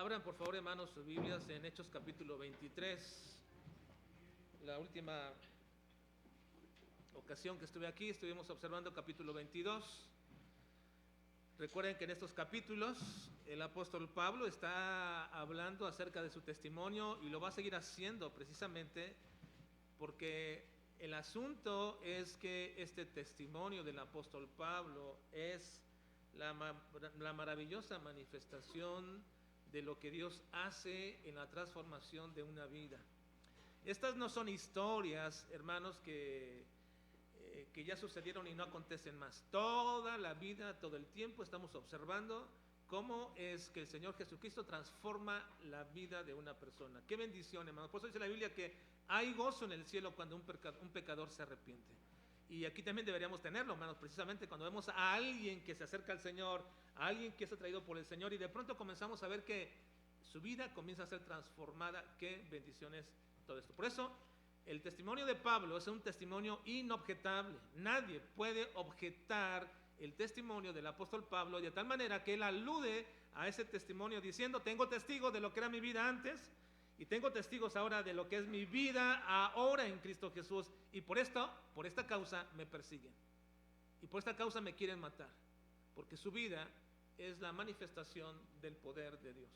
Abran por favor, hermanos, sus Biblias en Hechos capítulo 23. La última ocasión que estuve aquí, estuvimos observando capítulo 22. Recuerden que en estos capítulos el apóstol Pablo está hablando acerca de su testimonio y lo va a seguir haciendo precisamente porque el asunto es que este testimonio del apóstol Pablo es la maravillosa manifestación de lo que Dios hace en la transformación de una vida. Estas no son historias, hermanos, que ya sucedieron y no acontecen más. Toda la vida, todo el tiempo estamos observando cómo es que el Señor Jesucristo transforma la vida de una persona. Qué bendición, hermanos. Por eso dice la Biblia que hay gozo en el cielo cuando un pecador se arrepiente. Y aquí también deberíamos tenerlo, hermanos, precisamente cuando vemos a alguien que se acerca al Señor, a alguien que es atraído por el Señor y de pronto comenzamos a ver que su vida comienza a ser transformada. Qué bendiciones todo esto. Por eso el testimonio de Pablo es un testimonio inobjetable. Nadie puede objetar el testimonio del apóstol Pablo de tal manera que él alude a ese testimonio diciendo: tengo testigos de lo que era mi vida antes y tengo testigos ahora de lo que es mi vida ahora en Cristo Jesús, y por esta causa me persiguen y por esta causa me quieren matar, porque su vida es la manifestación del poder de Dios.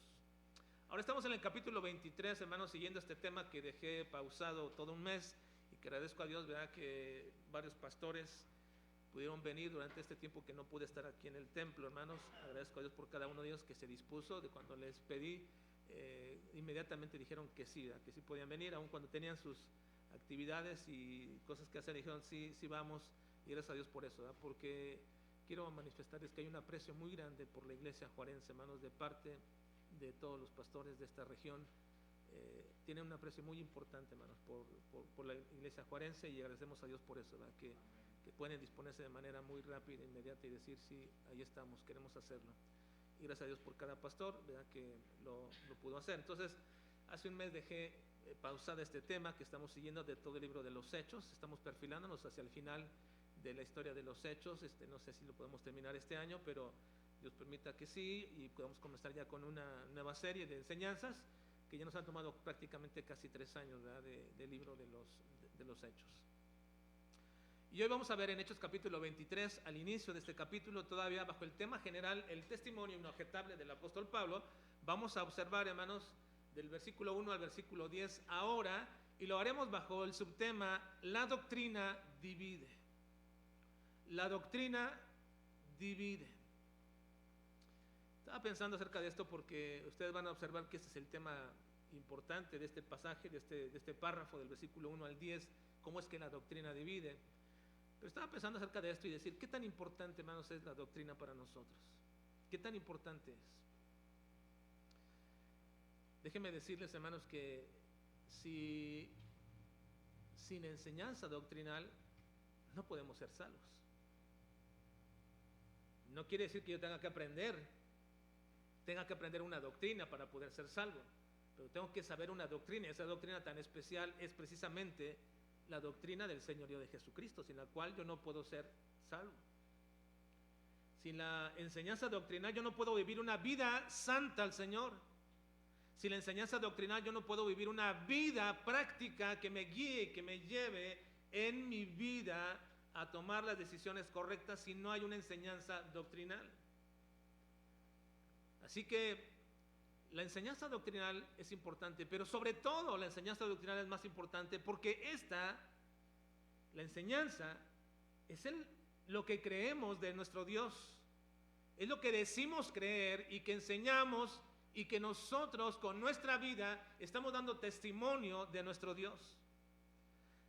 Ahora estamos en el capítulo 23, hermanos, siguiendo este tema que dejé pausado todo un mes y que agradezco a Dios, ¿verdad?, que varios pastores pudieron venir durante este tiempo que no pude estar aquí en el templo, hermanos. Agradezco a Dios por cada uno de ellos que se dispuso. De cuando les pedí, inmediatamente dijeron que sí podían venir, aun cuando tenían sus actividades y cosas que hacer, dijeron sí vamos, y gracias a Dios por eso, ¿verdad?, porque quiero manifestarles que hay un aprecio muy grande por la iglesia juarense, hermanos, de parte de todos los pastores de esta región. Tienen un aprecio muy importante, hermanos, por la iglesia juarense, y agradecemos a Dios por eso, ¿verdad?, que pueden disponerse de manera muy rápida, inmediata, y decir sí, ahí estamos, queremos hacerlo. Y gracias a Dios por cada pastor, ¿verdad?, que lo pudo hacer. Entonces, hace un mes dejé pausada este tema que estamos siguiendo de todo el libro de los Hechos. Estamos perfilándonos hacia el final de la historia de los Hechos. No sé si lo podemos terminar este año, pero Dios permita que sí, y podamos comenzar ya con una nueva serie de enseñanzas que ya nos han tomado prácticamente casi 3 años, ¿verdad?, del libro de los Hechos. Y hoy vamos a ver en Hechos capítulo 23, al inicio de este capítulo, todavía bajo el tema general, el testimonio inobjetable del apóstol Pablo. Vamos a observar, hermanos, del versículo 1 al versículo 10 ahora, y lo haremos bajo el subtema: la doctrina divide. La doctrina divide. Estaba pensando acerca de esto porque ustedes van a observar que este es el tema importante de este pasaje, de este párrafo del versículo 1 al 10, cómo es que la doctrina divide. Pero estaba pensando acerca de esto y decir: ¿qué tan importante, hermanos, es la doctrina para nosotros? ¿Qué tan importante es? Déjenme decirles, hermanos, que sin enseñanza doctrinal no podemos ser salvos. No quiere decir que yo tenga que aprender una doctrina para poder ser salvo, pero tengo que saber una doctrina, y esa doctrina tan especial es precisamente la doctrina del señorío de Jesucristo, sin la cual yo no puedo ser salvo. Sin la enseñanza doctrinal yo no puedo vivir una vida santa al Señor. Sin la enseñanza doctrinal yo no puedo vivir una vida práctica que me guíe, que me lleve en mi vida a tomar las decisiones correctas, si no hay una enseñanza doctrinal. Así que la enseñanza doctrinal es importante, pero sobre todo la enseñanza doctrinal es más importante porque la enseñanza es lo que creemos de nuestro Dios, es lo que decimos creer y que enseñamos, y que nosotros con nuestra vida estamos dando testimonio de nuestro Dios.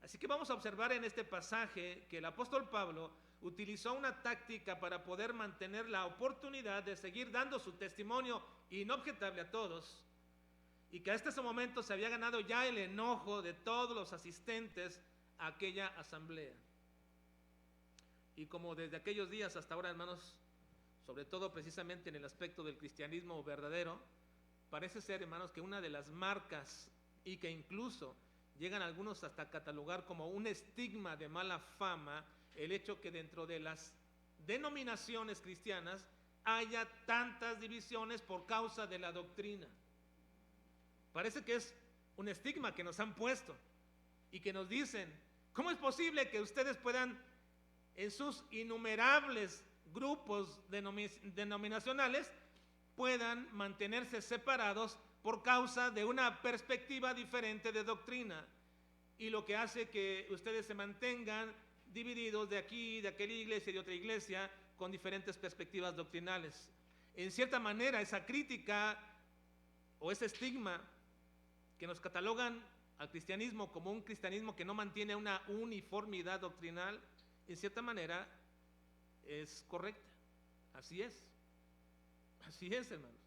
Así que vamos a observar en este pasaje que el apóstol Pablo utilizó una táctica para poder mantener la oportunidad de seguir dando su testimonio inobjetable a todos, y que hasta ese momento se había ganado ya el enojo de todos los asistentes a aquella asamblea. Y como desde aquellos días hasta ahora, hermanos, sobre todo precisamente en el aspecto del cristianismo verdadero, parece ser, hermanos, que una de las marcas, y que incluso llegan algunos hasta catalogar como un estigma de mala fama, el hecho que dentro de las denominaciones cristianas haya tantas divisiones por causa de la doctrina. Parece que es un estigma que nos han puesto y que nos dicen, ¿cómo es posible que ustedes puedan en sus innumerables grupos denominacionales puedan mantenerse separados por causa de una perspectiva diferente de doctrina? Y lo que hace que ustedes se mantengan divididos de aquí, de aquella iglesia y de otra iglesia, con diferentes perspectivas doctrinales. En cierta manera, esa crítica o ese estigma que nos catalogan al cristianismo como un cristianismo que no mantiene una uniformidad doctrinal, en cierta manera es correcta. Así es, hermanos.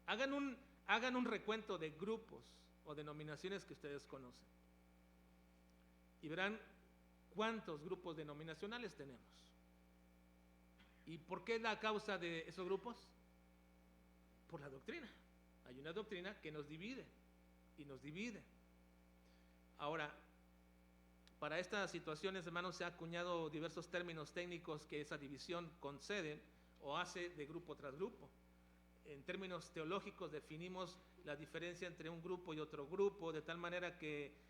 Hagan un recuento de grupos o denominaciones que ustedes conocen y verán cuántos grupos denominacionales tenemos. ¿Y por qué es la causa de esos grupos? Por la doctrina. Hay una doctrina que nos divide y nos divide. Ahora, para estas situaciones, hermanos, se han acuñado diversos términos técnicos que esa división concede o hace de grupo tras grupo. En términos teológicos definimos la diferencia entre un grupo y otro grupo, de tal manera que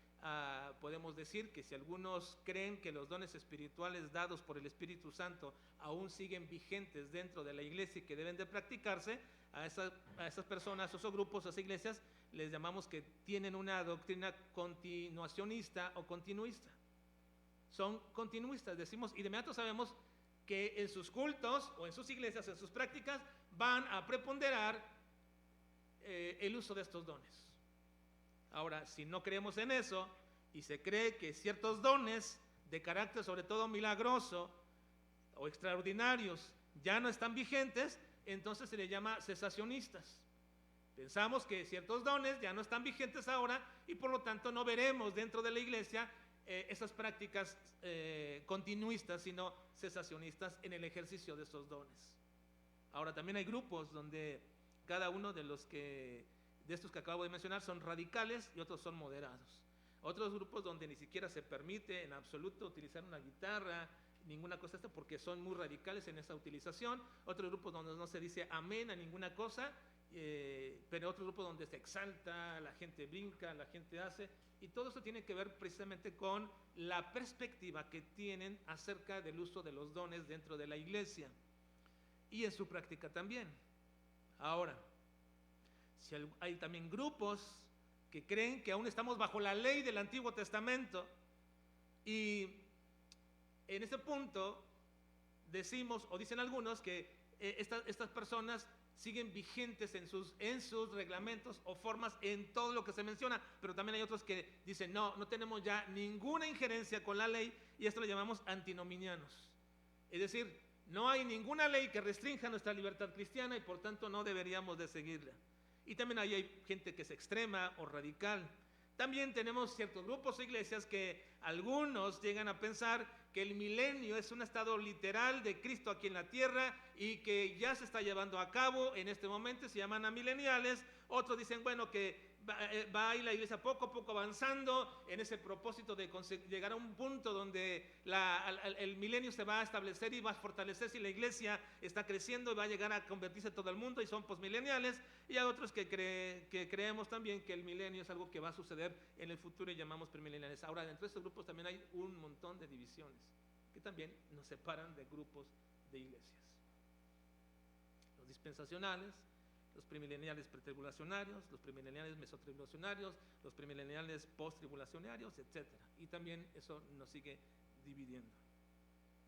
podemos decir que si algunos creen que los dones espirituales dados por el Espíritu Santo aún siguen vigentes dentro de la iglesia y que deben de practicarse, a esas personas, a esos grupos, a esas iglesias, les llamamos que tienen una doctrina continuacionista o continuista. Son continuistas, decimos, y de inmediato sabemos que en sus cultos o en sus iglesias, en sus prácticas, van a preponderar el uso de estos dones. Ahora, si no creemos en eso y se cree que ciertos dones de carácter sobre todo milagroso o extraordinarios ya no están vigentes, entonces se les llama cesacionistas. Pensamos que ciertos dones ya no están vigentes ahora y por lo tanto no veremos dentro de la iglesia esas prácticas continuistas, sino cesacionistas en el ejercicio de esos dones. Ahora, también hay grupos donde cada uno de estos que acabo de mencionar son radicales y otros son moderados. Otros grupos donde ni siquiera se permite en absoluto utilizar una guitarra, ninguna cosa esta, porque son muy radicales en esa utilización. Otros grupos donde no se dice amén a ninguna cosa, pero otros grupos donde se exalta, la gente brinca, la gente hace, y todo eso tiene que ver precisamente con la perspectiva que tienen acerca del uso de los dones dentro de la iglesia y en su práctica también. Ahora, si hay también grupos que creen que aún estamos bajo la ley del Antiguo Testamento, y en ese punto decimos o dicen algunos que estas personas siguen vigentes en sus reglamentos o formas en todo lo que se menciona, pero también hay otros que dicen no tenemos ya ninguna injerencia con la ley, y esto lo llamamos antinominianos. Es decir, no hay ninguna ley que restrinja nuestra libertad cristiana y por tanto no deberíamos de seguirla. Y también ahí hay gente que es extrema o radical. También tenemos ciertos grupos o iglesias que algunos llegan a pensar que el milenio es un estado literal de Cristo aquí en la tierra y que ya se está llevando a cabo en este momento, se llaman amileniales. Otros dicen, bueno, que va a ir la iglesia poco a poco avanzando en ese propósito de llegar a un punto donde el milenio se va a establecer y va a fortalecerse y la iglesia está creciendo y va a llegar a convertirse todo el mundo y son posmileniales. Y hay otros que creemos también que el milenio es algo que va a suceder en el futuro y llamamos premileniales. Ahora, dentro de estos grupos también hay un montón de divisiones que también nos separan de grupos de iglesias. Los dispensacionales, los premileniales pretribulacionarios, los premileniales mesotribulacionarios, los premileniales posttribulacionarios, etc. Y también eso nos sigue dividiendo.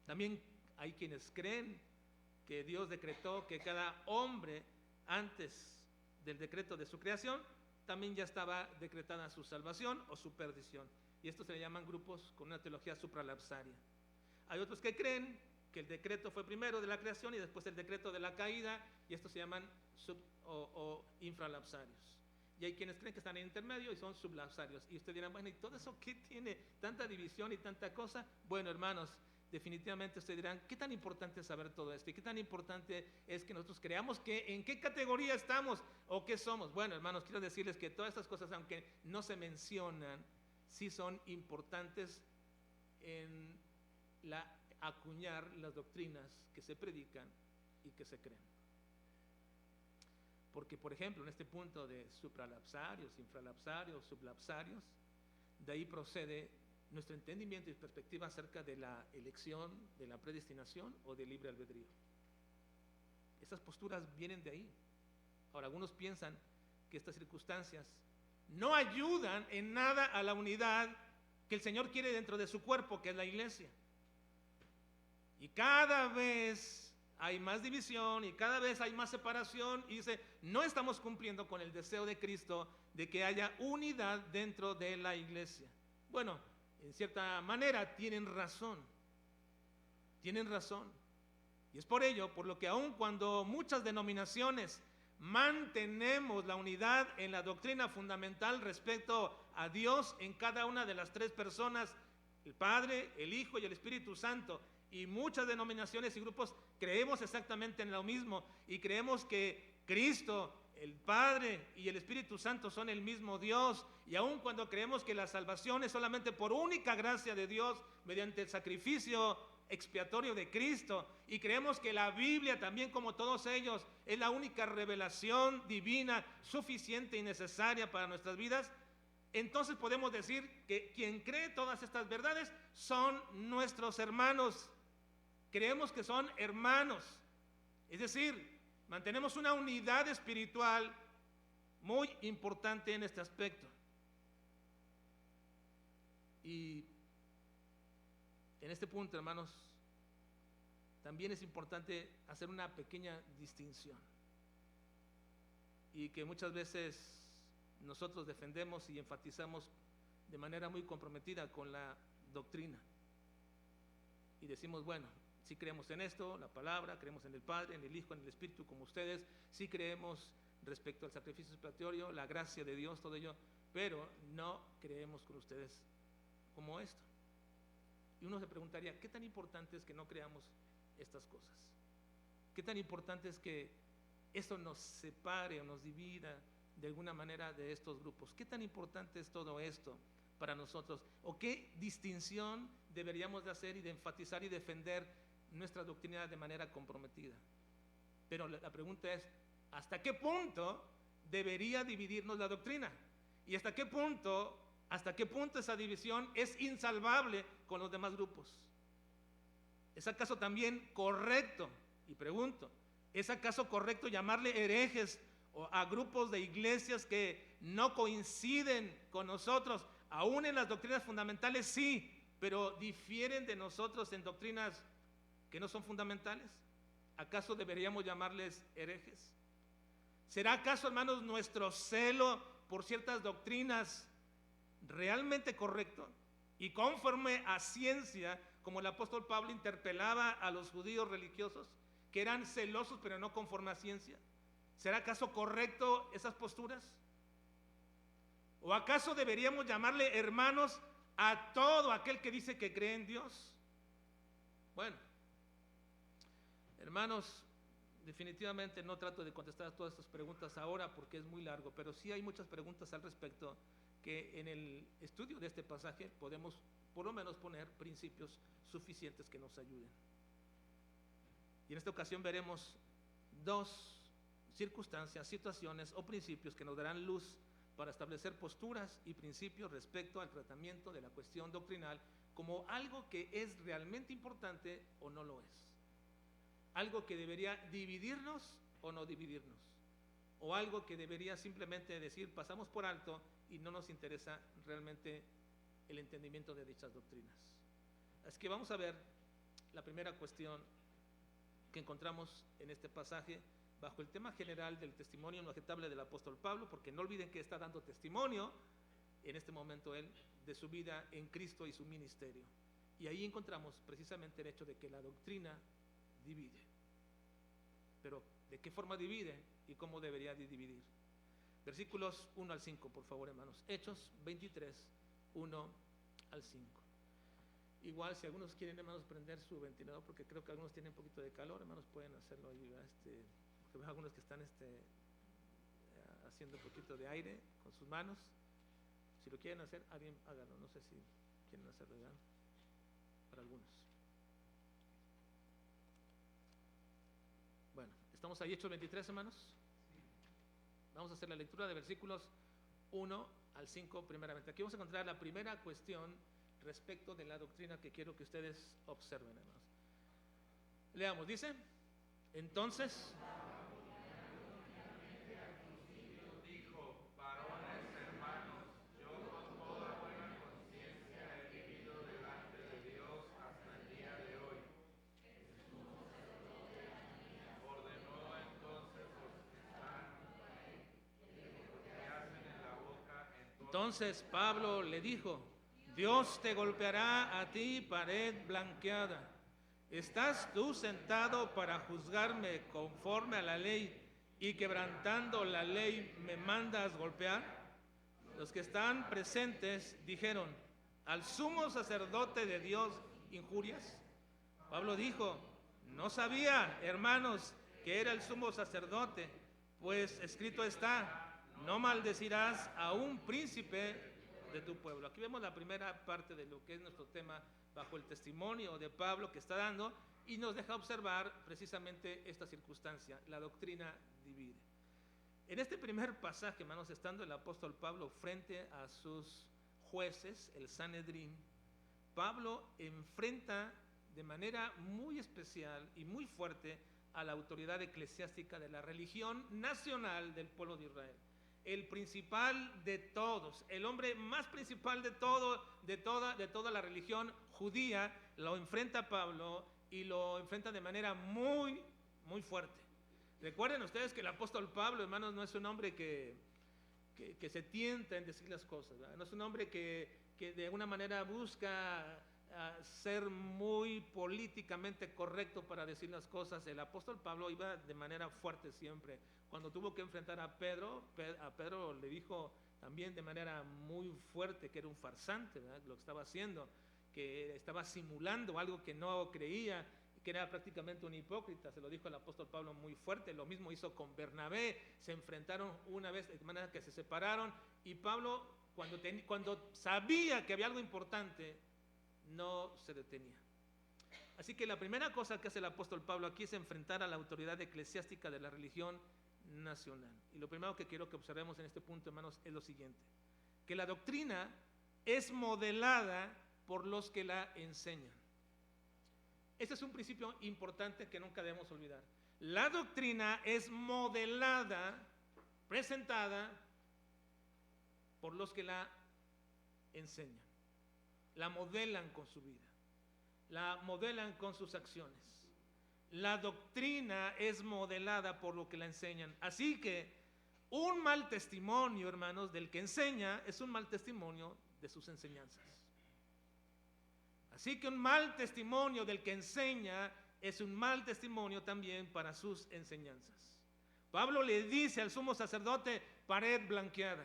También hay quienes creen que Dios decretó que cada hombre, antes del decreto de su creación, también ya estaba decretada su salvación o su perdición. Y estos se le llaman grupos con una teología supralapsaria. Hay otros que creen que el decreto fue primero de la creación y después el decreto de la caída, y estos se llaman infralapsarios. Y hay quienes creen que están en intermedio y son sublapsarios. Y ustedes dirán, bueno, ¿y todo eso qué tiene? Tanta división y tanta cosa. Bueno, hermanos, definitivamente ustedes dirán, ¿qué tan importante es saber todo esto? ¿Y qué tan importante es que nosotros creamos que en qué categoría estamos o qué somos? Bueno, hermanos, quiero decirles que todas estas cosas, aunque no se mencionan, sí son importantes en acuñar las doctrinas que se predican y que se creen. Porque, por ejemplo, en este punto de supralapsarios, infralapsarios, sublapsarios, de ahí procede nuestro entendimiento y perspectiva acerca de la elección, de la predestinación o del libre albedrío. Estas posturas vienen de ahí. Ahora, algunos piensan que estas circunstancias no ayudan en nada a la unidad que el Señor quiere dentro de su cuerpo, que es la iglesia. Y cada vez hay más división y cada vez hay más separación, y dice, no estamos cumpliendo con el deseo de Cristo de que haya unidad dentro de la iglesia. Bueno, en cierta manera tienen razón. Tienen razón. Y es por ello, por lo que aun cuando muchas denominaciones mantenemos la unidad en la doctrina fundamental respecto a Dios en cada una de las tres personas, el Padre, el Hijo y el Espíritu Santo, y muchas denominaciones y grupos creemos exactamente en lo mismo y creemos que Cristo, el Padre y el Espíritu Santo son el mismo Dios, y aun cuando creemos que la salvación es solamente por única gracia de Dios mediante el sacrificio expiatorio de Cristo, y creemos que la Biblia también, como todos ellos, es la única revelación divina suficiente y necesaria para nuestras vidas, entonces podemos decir que quien cree todas estas verdades son nuestros hermanos. Creemos que son hermanos, es decir, mantenemos una unidad espiritual muy importante en este aspecto. Y en este punto, hermanos, también es importante hacer una pequeña distinción, y que muchas veces nosotros defendemos y enfatizamos de manera muy comprometida con la doctrina. Y decimos, bueno, sí creemos en esto, la palabra, creemos en el Padre, en el Hijo, en el Espíritu, como ustedes, sí creemos respecto al sacrificio expiatorio, la gracia de Dios, todo ello, pero no creemos con ustedes como esto. Y uno se preguntaría, ¿qué tan importante es que no creamos estas cosas? ¿Qué tan importante es que esto nos separe o nos divida de alguna manera de estos grupos? ¿Qué tan importante es todo esto para nosotros? ¿O qué distinción deberíamos de hacer y de enfatizar y defender nuestra doctrina de manera comprometida? Pero la pregunta es, ¿hasta qué punto debería dividirnos la doctrina? ¿Y hasta qué punto esa división es insalvable con los demás grupos? ¿Es acaso también correcto? Y pregunto, ¿es acaso correcto llamarle herejes a grupos de iglesias que no coinciden con nosotros, aún en las doctrinas fundamentales? Sí, pero difieren de nosotros en doctrinas que no son fundamentales. ¿Acaso deberíamos llamarles herejes? ¿Será acaso, hermanos, nuestro celo por ciertas doctrinas realmente correcto y conforme a ciencia, como el apóstol Pablo interpelaba a los judíos religiosos que eran celosos pero no conforme a ciencia? ¿Será acaso correcto esas posturas? ¿O acaso deberíamos llamarle hermanos a todo aquel que dice que cree en Dios? Bueno, hermanos, definitivamente no trato de contestar todas estas preguntas ahora porque es muy largo, pero sí hay muchas preguntas al respecto que en el estudio de este pasaje podemos por lo menos poner principios suficientes que nos ayuden. Y en esta ocasión veremos dos circunstancias, situaciones o principios que nos darán luz para establecer posturas y principios respecto al tratamiento de la cuestión doctrinal como algo que es realmente importante o no lo es. Algo que debería dividirnos o no dividirnos. O algo que debería simplemente decir, pasamos por alto y no nos interesa realmente el entendimiento de dichas doctrinas. Así que vamos a ver la primera cuestión que encontramos en este pasaje bajo el tema general del testimonio inobjetable del apóstol Pablo, porque no olviden que está dando testimonio en este momento él de su vida en Cristo y su ministerio. Y ahí encontramos precisamente el hecho de que la doctrina divide. Pero ¿de qué forma divide y cómo debería de dividir? Versículos 1 al 5, por favor, hermanos. Hechos 23, 1 al 5. Igual, si algunos quieren, hermanos, prender su ventilador, porque creo que algunos tienen un poquito de calor, hermanos, pueden hacerlo ahí. Porque veo algunos que están haciendo un poquito de aire con sus manos. Si lo quieren hacer, alguien háganlo. No sé si quieren hacerlo ya. Para algunos. Bueno, ¿estamos ahí, Hechos 23, hermanos? Vamos a hacer la lectura de versículos 1 al 5 primeramente. Aquí vamos a encontrar la primera cuestión respecto de la doctrina que quiero que ustedes observen, hermanos. Leamos, dice, entonces... Entonces Pablo le dijo, Dios te golpeará a ti, pared blanqueada. ¿Estás tú sentado para juzgarme conforme a la ley y quebrantando la ley me mandas golpear? Los que están presentes dijeron, ¿al sumo sacerdote de Dios injurias? Pablo dijo, no sabía, hermanos, que era el sumo sacerdote, pues escrito está, no maldecirás a un príncipe de tu pueblo. Aquí vemos la primera parte de lo que es nuestro tema bajo el testimonio de Pablo que está dando y nos deja observar precisamente esta circunstancia, la doctrina divide. En este primer pasaje, hermanos, estando el apóstol Pablo frente a sus jueces, el Sanedrín, Pablo enfrenta de manera muy especial y muy fuerte a la autoridad eclesiástica de la religión nacional del pueblo de Israel. El principal de todos, el hombre más principal de toda la religión judía, lo enfrenta Pablo y lo enfrenta de manera muy, muy fuerte. Recuerden ustedes que el apóstol Pablo, hermanos, no es un hombre que se tienta en decir las cosas, ¿verdad? No es un hombre que de alguna manera busca ser muy políticamente correcto para decir las cosas. El apóstol Pablo iba de manera fuerte siempre. Cuando tuvo que enfrentar a Pedro le dijo también de manera muy fuerte que era un farsante, ¿verdad? Lo que estaba haciendo, que estaba simulando algo que no creía, que era prácticamente un hipócrita. Se lo dijo el apóstol Pablo muy fuerte. Lo mismo hizo con Bernabé. Se enfrentaron una vez de manera que se separaron, y Pablo cuando sabía que había algo importante no se detenía. Así que la primera cosa que hace el apóstol Pablo aquí es enfrentar a la autoridad eclesiástica de la religión nacional. Y lo primero que quiero que observemos en este punto, hermanos, es lo siguiente: que la doctrina es modelada por los que la enseñan. Este es un principio importante que nunca debemos olvidar. La doctrina es modelada, presentada por los que la enseñan. La modelan con su vida, la modelan con sus acciones. La doctrina es modelada por lo que la enseñan. Así que un mal testimonio, hermanos, del que enseña es un mal testimonio de sus enseñanzas. Así que un mal testimonio del que enseña es un mal testimonio también para sus enseñanzas. Pablo le dice al sumo sacerdote, pared blanqueada.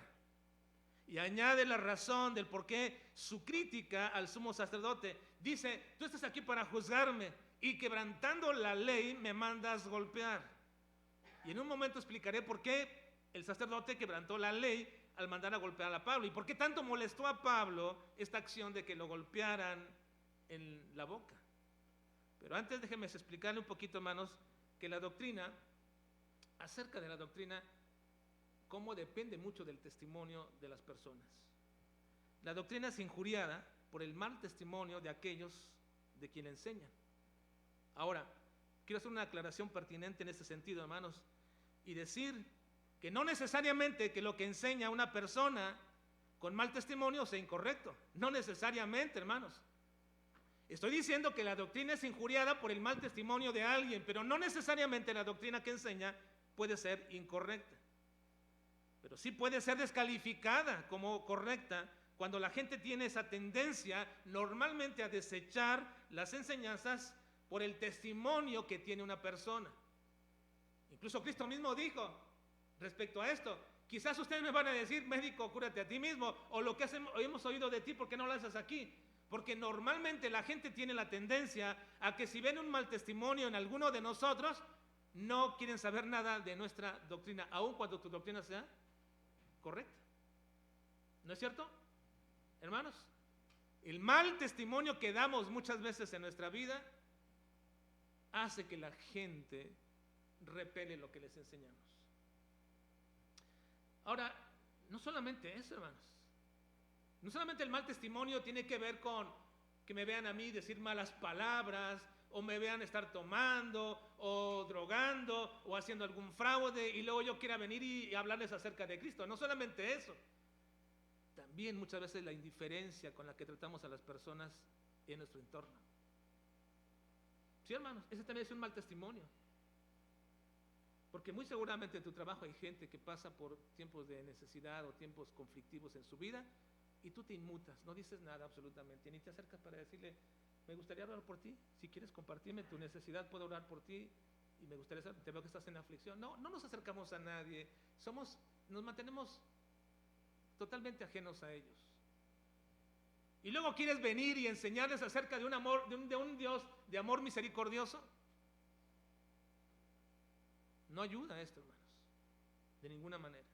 Y añade la razón del por qué su crítica al sumo sacerdote. Dice, tú estás aquí para juzgarme y quebrantando la ley me mandas golpear. Y en un momento explicaré por qué el sacerdote quebrantó la ley al mandar a golpear a Pablo y por qué tanto molestó a Pablo esta acción de que lo golpearan en la boca. Pero antes déjenme explicarle un poquito, hermanos, que la doctrina, acerca de la doctrina, cómo depende mucho del testimonio de las personas. La doctrina es injuriada por el mal testimonio de aquellos de quien enseñan. Ahora, quiero hacer una aclaración pertinente en este sentido, hermanos, y decir que no necesariamente que lo que enseña una persona con mal testimonio sea incorrecto. No necesariamente, hermanos. Estoy diciendo que la doctrina es injuriada por el mal testimonio de alguien, pero no necesariamente la doctrina que enseña puede ser incorrecta. Pero sí puede ser descalificada como correcta cuando la gente tiene esa tendencia normalmente a desechar las enseñanzas por el testimonio que tiene una persona. Incluso Cristo mismo dijo respecto a esto, quizás ustedes me van a decir, médico, cúrate a ti mismo, o lo que hemos oído de ti, ¿por qué no lo haces aquí? Porque normalmente la gente tiene la tendencia a que si ven un mal testimonio en alguno de nosotros, no quieren saber nada de nuestra doctrina, aun cuando tu doctrina sea correcta. ¿No es cierto, hermanos? El mal testimonio que damos muchas veces en nuestra vida hace que la gente repele lo que les enseñamos. Ahora, no solamente eso, hermanos. No solamente el mal testimonio tiene que ver con que me vean a mí decir malas palabras, o me vean estar tomando, o drogando, o haciendo algún fraude, y luego yo quiera venir y hablarles acerca de Cristo. No solamente eso. También muchas veces la indiferencia con la que tratamos a las personas en nuestro entorno. Sí, hermanos, ese también es un mal testimonio. Porque muy seguramente en tu trabajo hay gente que pasa por tiempos de necesidad o tiempos conflictivos en su vida y tú te inmutas, no dices nada absolutamente, ni te acercas para decirle, me gustaría orar por ti, si quieres compartirme tu necesidad, puedo orar por ti y me gustaría saber, te veo que estás en aflicción. No, no nos acercamos a nadie, nos mantenemos totalmente ajenos a ellos. Y luego quieres venir y enseñarles acerca de un amor, de un Dios de amor misericordioso. No ayuda a esto, hermanos, de ninguna manera.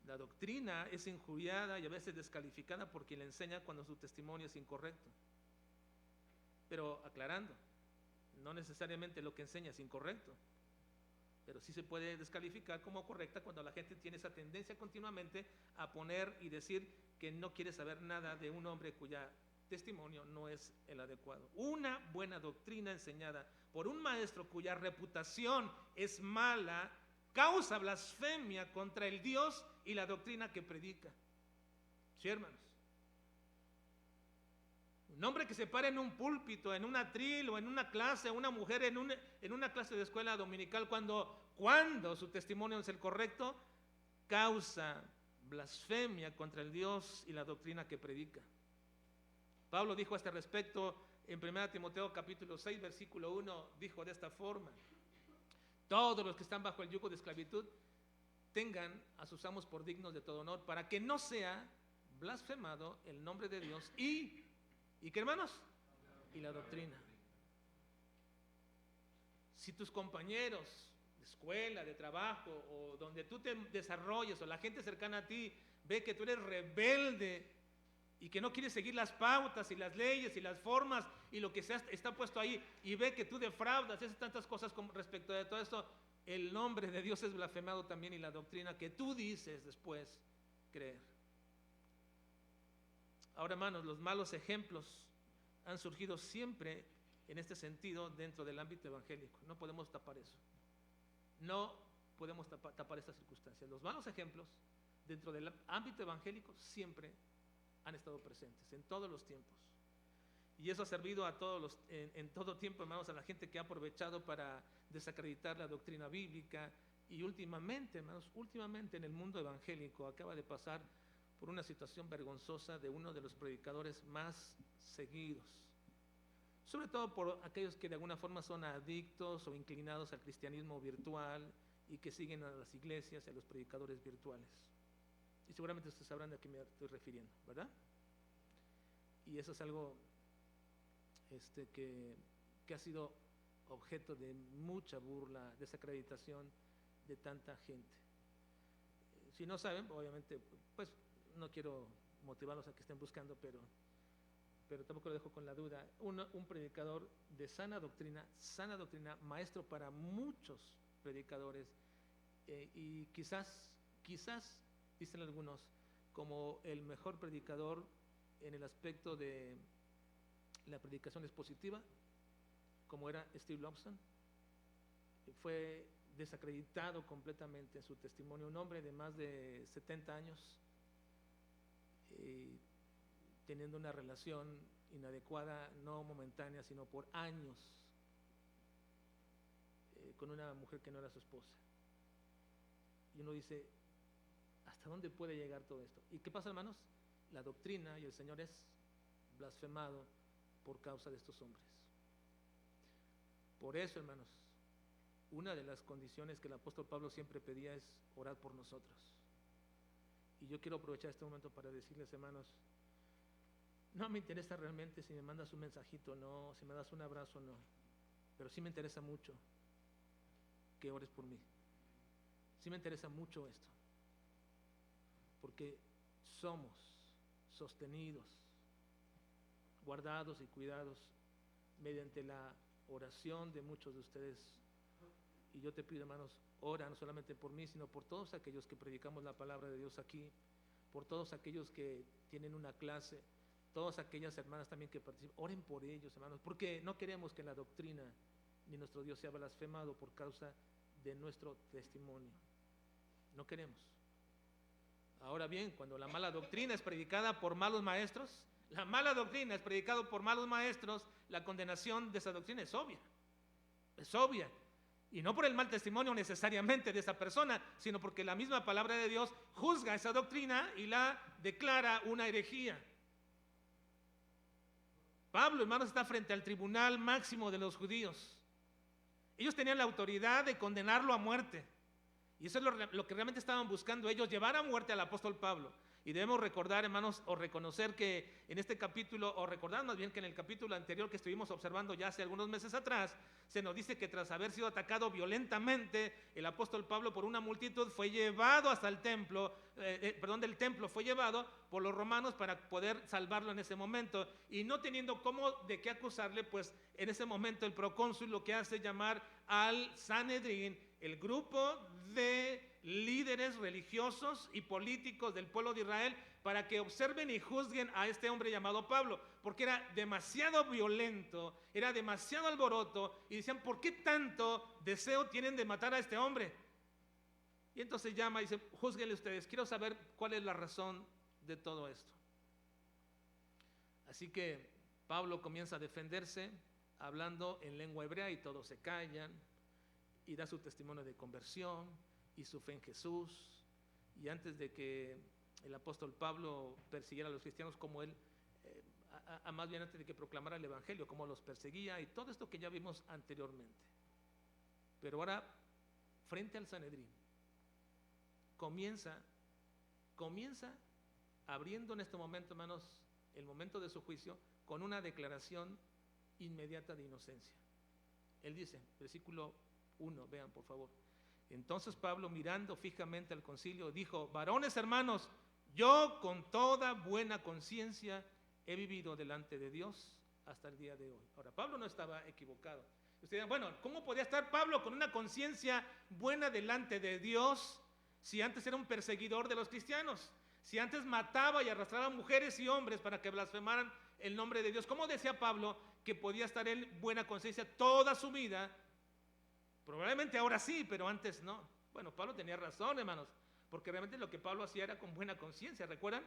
La doctrina es injuriada y a veces descalificada por quien la enseña cuando su testimonio es incorrecto. Pero aclarando, no necesariamente lo que enseña es incorrecto, pero sí se puede descalificar como correcta cuando la gente tiene esa tendencia continuamente a poner y decir que no quiere saber nada de un hombre cuya testimonio no es el adecuado. Una buena doctrina enseñada por un maestro cuya reputación es mala causa blasfemia contra el Dios y la doctrina que predica. ¿Sí, hermanos? Un hombre que se para en un púlpito, en un atril o en una clase, una mujer en una clase de escuela dominical, cuando su testimonio es el correcto, causa blasfemia contra el Dios y la doctrina que predica. Pablo dijo a este respecto en 1 Timoteo capítulo 6, versículo 1, dijo de esta forma: todos los que están bajo el yugo de esclavitud tengan a sus amos por dignos de todo honor, para que no sea blasfemado el nombre de Dios ¿y qué, hermanos? Y la doctrina. Si tus compañeros de escuela, de trabajo, o donde tú te desarrolles, o la gente cercana a ti, ve que tú eres rebelde y que no quieres seguir las pautas y las leyes y las formas y lo que está puesto ahí, y ve que tú defraudas, haces tantas cosas respecto de todo esto, el nombre de Dios es blasfemado también y la doctrina que tú dices después creer. Ahora, hermanos, los malos ejemplos han surgido siempre en este sentido dentro del ámbito evangélico. No podemos tapar eso. No podemos tapar estas circunstancias. Los malos ejemplos dentro del ámbito evangélico siempre han estado presentes en todos los tiempos. Y eso ha servido a todos en todo tiempo, hermanos, a la gente que ha aprovechado para desacreditar la doctrina bíblica. Y últimamente, hermanos, en el mundo evangélico acaba de pasar por una situación vergonzosa de uno de los predicadores más seguidos, sobre todo por aquellos que de alguna forma son adictos o inclinados al cristianismo virtual y que siguen a las iglesias y a los predicadores virtuales. Y seguramente ustedes sabrán de a qué me estoy refiriendo, ¿verdad? Y eso es algo que ha sido objeto de mucha burla, desacreditación de tanta gente. Si no saben, obviamente, pues no quiero motivarlos a que estén buscando, pero tampoco lo dejo con la duda. Un predicador de sana doctrina, maestro para muchos predicadores, y quizás, dicen algunos, como el mejor predicador en el aspecto de la predicación expositiva, como era Steve Lobson. Fue desacreditado completamente en su testimonio, un hombre de más de 70 años, teniendo una relación inadecuada, no momentánea, sino por años, con una mujer que no era su esposa. Y uno dice, ¿hasta dónde puede llegar todo esto? ¿Y qué pasa, hermanos? La doctrina y el Señor es blasfemado por causa de estos hombres. Por eso, hermanos, una de las condiciones que el apóstol Pablo siempre pedía es orar por nosotros. Y yo quiero aprovechar este momento para decirles, hermanos, no me interesa realmente si me mandas un mensajito o no, si me das un abrazo o no, pero sí me interesa mucho que ores por mí. Sí me interesa mucho esto, porque somos sostenidos, guardados y cuidados mediante la oración de muchos de ustedes Y yo te pido, hermanos, ora no solamente por mí, sino por todos aquellos que predicamos la palabra de Dios aquí, por todos aquellos que tienen una clase, todas aquellas hermanas también que participan. Oren por ellos, hermanos, porque no queremos que la doctrina ni nuestro Dios sea blasfemado por causa de nuestro testimonio. No queremos. Ahora bien, cuando la mala doctrina es predicada por malos maestros, la mala doctrina es predicada por malos maestros, la condenación de esa doctrina es obvia. Es obvia. Y no por el mal testimonio necesariamente de esa persona, sino porque la misma palabra de Dios juzga esa doctrina y la declara una herejía. Pablo, hermanos, está frente al tribunal máximo de los judíos. Ellos tenían la autoridad de condenarlo a muerte. Y eso es lo que realmente estaban buscando ellos, llevar a muerte al apóstol Pablo. Y debemos recordar, hermanos, o reconocer que en este capítulo, o recordar más bien que en el capítulo anterior que estuvimos observando ya hace algunos meses atrás, se nos dice que tras haber sido atacado violentamente, el apóstol Pablo por una multitud fue llevado hasta el templo, del templo fue llevado por los romanos para poder salvarlo en ese momento. Y no teniendo de qué acusarle, pues en ese momento el procónsul lo que hace es llamar al Sanedrín, el grupo de líderes religiosos y políticos del pueblo de Israel, para que observen y juzguen a este hombre llamado Pablo, porque era demasiado violento, era demasiado alboroto, y decían, ¿por qué tanto deseo tienen de matar a este hombre? Y entonces llama y dice, júzguenle ustedes, quiero saber cuál es la razón de todo esto. Así que Pablo comienza a defenderse, hablando en lengua hebrea, y todos se callan, y da su testimonio de conversión y su fe en Jesús. Y antes de que el apóstol Pablo persiguiera a los cristianos, como él, más bien antes de que proclamara el evangelio, como los perseguía, y todo esto que ya vimos anteriormente. Pero ahora, frente al Sanedrín, comienza abriendo en este momento, hermanos, el momento de su juicio, con una declaración inmediata de inocencia. Él dice, versículo 1, vean por favor. Entonces Pablo, mirando fijamente al concilio, dijo, varones hermanos, yo con toda buena conciencia he vivido delante de Dios hasta el día de hoy. Ahora, Pablo no estaba equivocado. Ustedes dirán, bueno, ¿cómo podía estar Pablo con una conciencia buena delante de Dios si antes era un perseguidor de los cristianos? Si antes mataba y arrastraba mujeres y hombres para que blasfemaran el nombre de Dios. ¿Cómo decía Pablo que podía estar él buena conciencia toda su vida? Probablemente ahora sí, pero antes no. Bueno, Pablo tenía razón, hermanos, porque realmente lo que Pablo hacía era con buena conciencia, ¿recuerdan?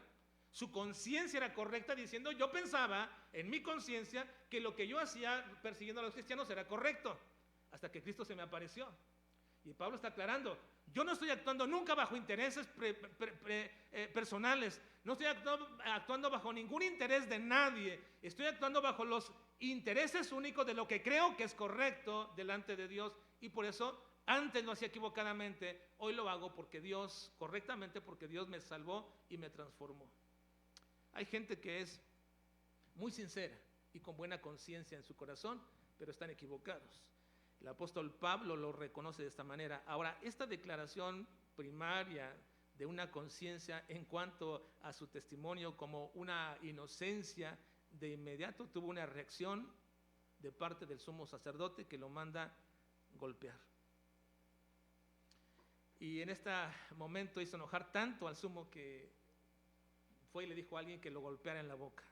Su conciencia era correcta, diciendo, yo pensaba en mi conciencia que lo que yo hacía persiguiendo a los cristianos era correcto, hasta que Cristo se me apareció. Y Pablo está aclarando, yo no estoy actuando nunca bajo intereses personales, no estoy actuando bajo ningún interés de nadie, estoy actuando bajo los intereses únicos de lo que creo que es correcto delante de Dios, y por eso antes lo hacía equivocadamente, hoy lo hago porque Dios, correctamente, porque Dios me salvó y me transformó. Hay gente que es muy sincera y con buena conciencia en su corazón, pero están equivocados. El apóstol Pablo lo reconoce de esta manera. Ahora, esta declaración primaria de una conciencia en cuanto a su testimonio como una inocencia, de inmediato tuvo una reacción de parte del sumo sacerdote, que lo manda golpear. Y en este momento hizo enojar tanto al sumo que fue y le dijo a alguien que lo golpeara en la boca.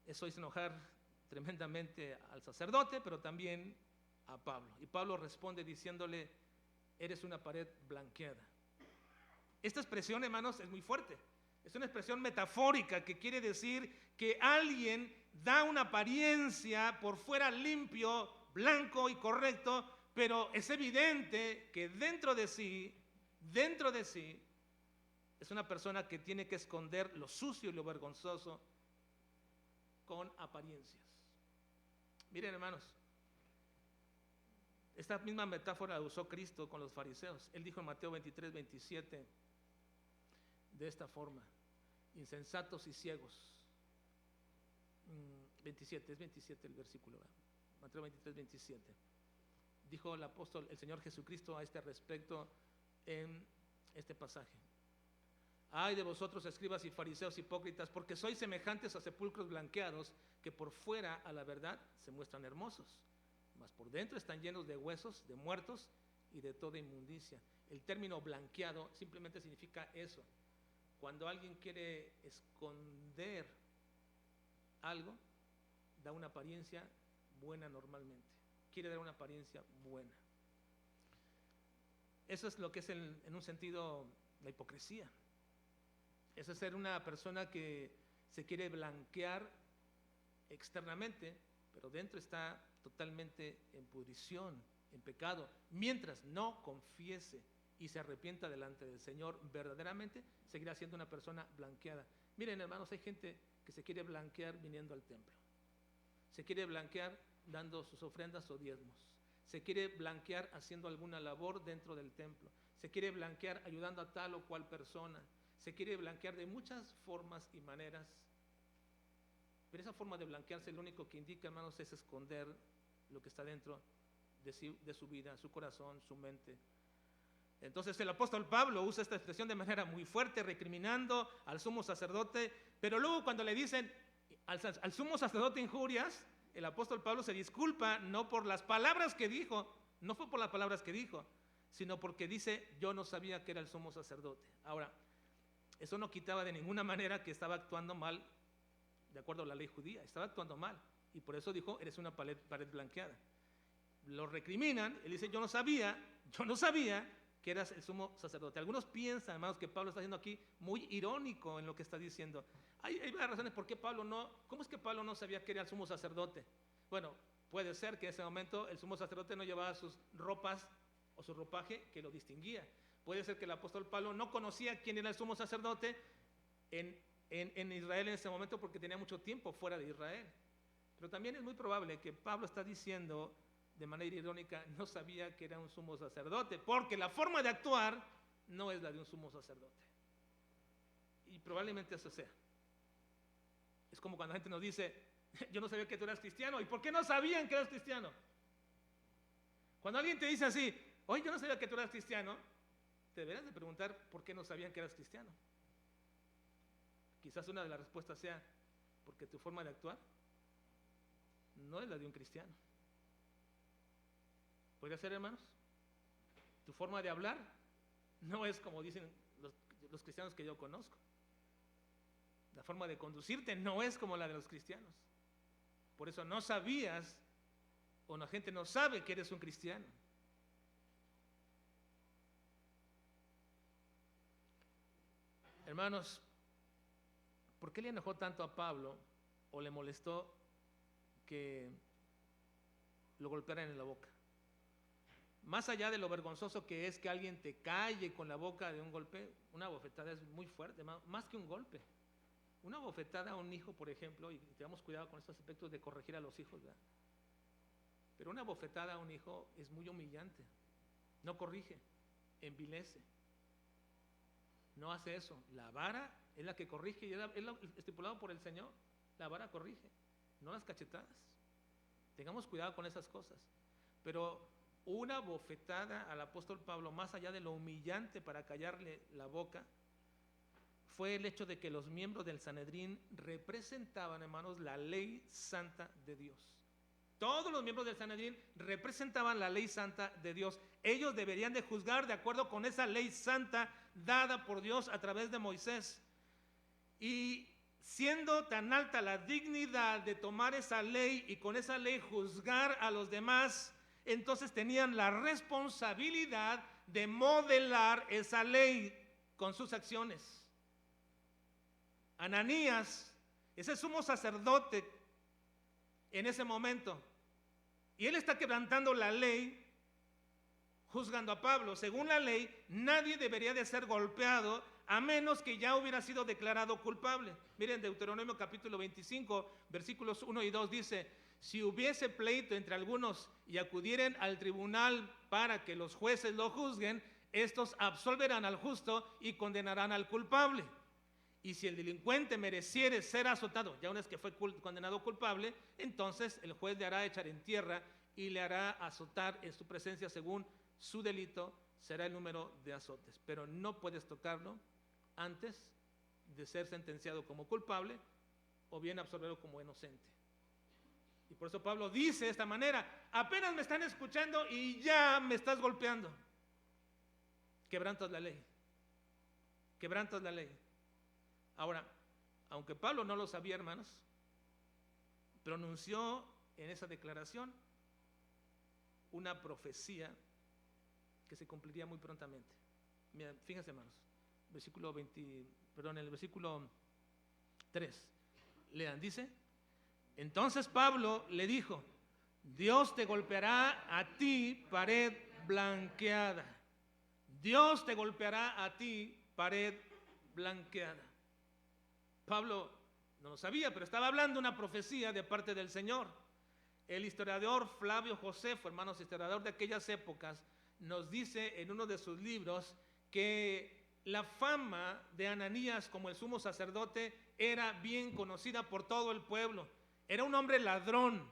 Eso hizo enojar tremendamente al sacerdote, pero también a Pablo. Y Pablo responde diciéndole, eres una pared blanqueada. Esta expresión, hermanos, es muy fuerte. Es una expresión metafórica que quiere decir que alguien da una apariencia por fuera limpio, blanco y correcto, pero es evidente que dentro de sí, es una persona que tiene que esconder lo sucio y lo vergonzoso con apariencias. Miren, hermanos, esta misma metáfora la usó Cristo con los fariseos. Él dijo en Mateo 23, 27, de esta forma, insensatos y ciegos. 27, es 27 el versículo, ¿verdad? Mateo 23, 27. Dijo el apóstol, el Señor Jesucristo, a este respecto en este pasaje. Ay de vosotros, escribas y fariseos hipócritas, porque sois semejantes a sepulcros blanqueados, que por fuera a la verdad se muestran hermosos, mas por dentro están llenos de huesos, de muertos y de toda inmundicia. El término blanqueado simplemente significa eso. Cuando alguien quiere esconder algo, da una apariencia buena normalmente. Quiere dar una apariencia buena. Eso es lo que es en un sentido la hipocresía. Eso es ser una persona que se quiere blanquear externamente, pero dentro está totalmente en pudrición, en pecado. Mientras no confiese y se arrepienta delante del Señor, verdaderamente seguirá siendo una persona blanqueada. Miren, hermanos, hay gente que se quiere blanquear viniendo al templo. Se quiere blanquear dando sus ofrendas o diezmos. Se quiere blanquear haciendo alguna labor dentro del templo. Se quiere blanquear ayudando a tal o cual persona. Se quiere blanquear de muchas formas y maneras. Pero esa forma de blanquearse lo único que indica, hermanos, es esconder lo que está dentro de su vida, su corazón, su mente. Entonces el apóstol Pablo usa esta expresión de manera muy fuerte, recriminando al sumo sacerdote, pero luego cuando le dicen al sumo sacerdote injurias, el apóstol Pablo se disculpa no por las palabras que dijo, no fue por las palabras que dijo, sino porque dice, yo no sabía que era el sumo sacerdote. Ahora, eso no quitaba de ninguna manera que estaba actuando mal, de acuerdo a la ley judía, estaba actuando mal, y por eso dijo, eres una pared blanqueada. Lo recriminan, él dice, yo no sabía que eras el sumo sacerdote. Algunos piensan, hermanos, que Pablo está siendo aquí muy irónico en lo que está diciendo. Hay varias razones por qué ¿cómo es que Pablo no sabía que era el sumo sacerdote? Bueno, puede ser que en ese momento el sumo sacerdote no llevaba sus ropas o su ropaje que lo distinguía. Puede ser que el apóstol Pablo no conocía quién era el sumo sacerdote en Israel en ese momento porque tenía mucho tiempo fuera de Israel. Pero también es muy probable que Pablo está diciendo de manera irónica, no sabía que era un sumo sacerdote, porque la forma de actuar no es la de un sumo sacerdote. Y probablemente eso sea. Es como cuando la gente nos dice, yo no sabía que tú eras cristiano, ¿y por qué no sabían que eras cristiano? Cuando alguien te dice así, oye, yo no sabía que tú eras cristiano, te deberías de preguntar por qué no sabían que eras cristiano. Quizás una de las respuestas sea, porque tu forma de actuar no es la de un cristiano. ¿Podría ser, hermanos? Tu forma de hablar no es como dicen los cristianos que yo conozco. La forma de conducirte no es como la de los cristianos. Por eso no sabías, o la gente no sabe que eres un cristiano. Hermanos, ¿por qué le enojó tanto a Pablo o le molestó que lo golpearan en la boca? Más allá de lo vergonzoso que es que alguien te calle con la boca de un golpe, una bofetada es muy fuerte, más que un golpe. Una bofetada a un hijo, por ejemplo, y tengamos cuidado con estos aspectos de corregir a los hijos, ¿verdad? Pero una bofetada a un hijo es muy humillante. No corrige, envilece. No hace eso. La vara es la que corrige y es lo estipulado por el Señor. La vara corrige, no las cachetadas. Tengamos cuidado con esas cosas. Pero una bofetada al apóstol Pablo, más allá de lo humillante para callarle la boca, fue el hecho de que los miembros del Sanedrín representaban, hermanos, la ley santa de Dios. Todos los miembros del Sanedrín representaban la ley santa de Dios. Ellos deberían de juzgar de acuerdo con esa ley santa dada por Dios a través de Moisés. Y siendo tan alta la dignidad de tomar esa ley y con esa ley juzgar a los demás, entonces tenían la responsabilidad de modelar esa ley con sus acciones. Ananías, ese sumo sacerdote en ese momento, y él está quebrantando la ley, juzgando a Pablo. Según la ley, nadie debería de ser golpeado a menos que ya hubiera sido declarado culpable. Miren, Deuteronomio capítulo 25, versículos 1 y 2 dice, si hubiese pleito entre algunos y acudieren al tribunal para que los jueces lo juzguen, estos absolverán al justo y condenarán al culpable. Y si el delincuente mereciere ser azotado, ya una vez que fue condenado culpable, entonces el juez le hará echar en tierra y le hará azotar en su presencia según su delito, será el número de azotes. Pero no puedes tocarlo antes de ser sentenciado como culpable o bien absolverlo como inocente. Y por eso Pablo dice de esta manera: apenas me están escuchando y ya me estás golpeando. Quebrantas la ley. Quebrantas la ley. Ahora, aunque Pablo no lo sabía, hermanos, pronunció en esa declaración una profecía que se cumpliría muy prontamente. Mira, fíjense, hermanos, el versículo 3. Lean, dice: entonces Pablo le dijo: Dios te golpeará a ti, pared blanqueada. Dios te golpeará a ti, pared blanqueada. Pablo no lo sabía, pero estaba hablando una profecía de parte del Señor. El historiador Flavio Josefo, hermanos, historiador de aquellas épocas, nos dice en uno de sus libros que la fama de Ananías como el sumo sacerdote era bien conocida por todo el pueblo. Era un hombre ladrón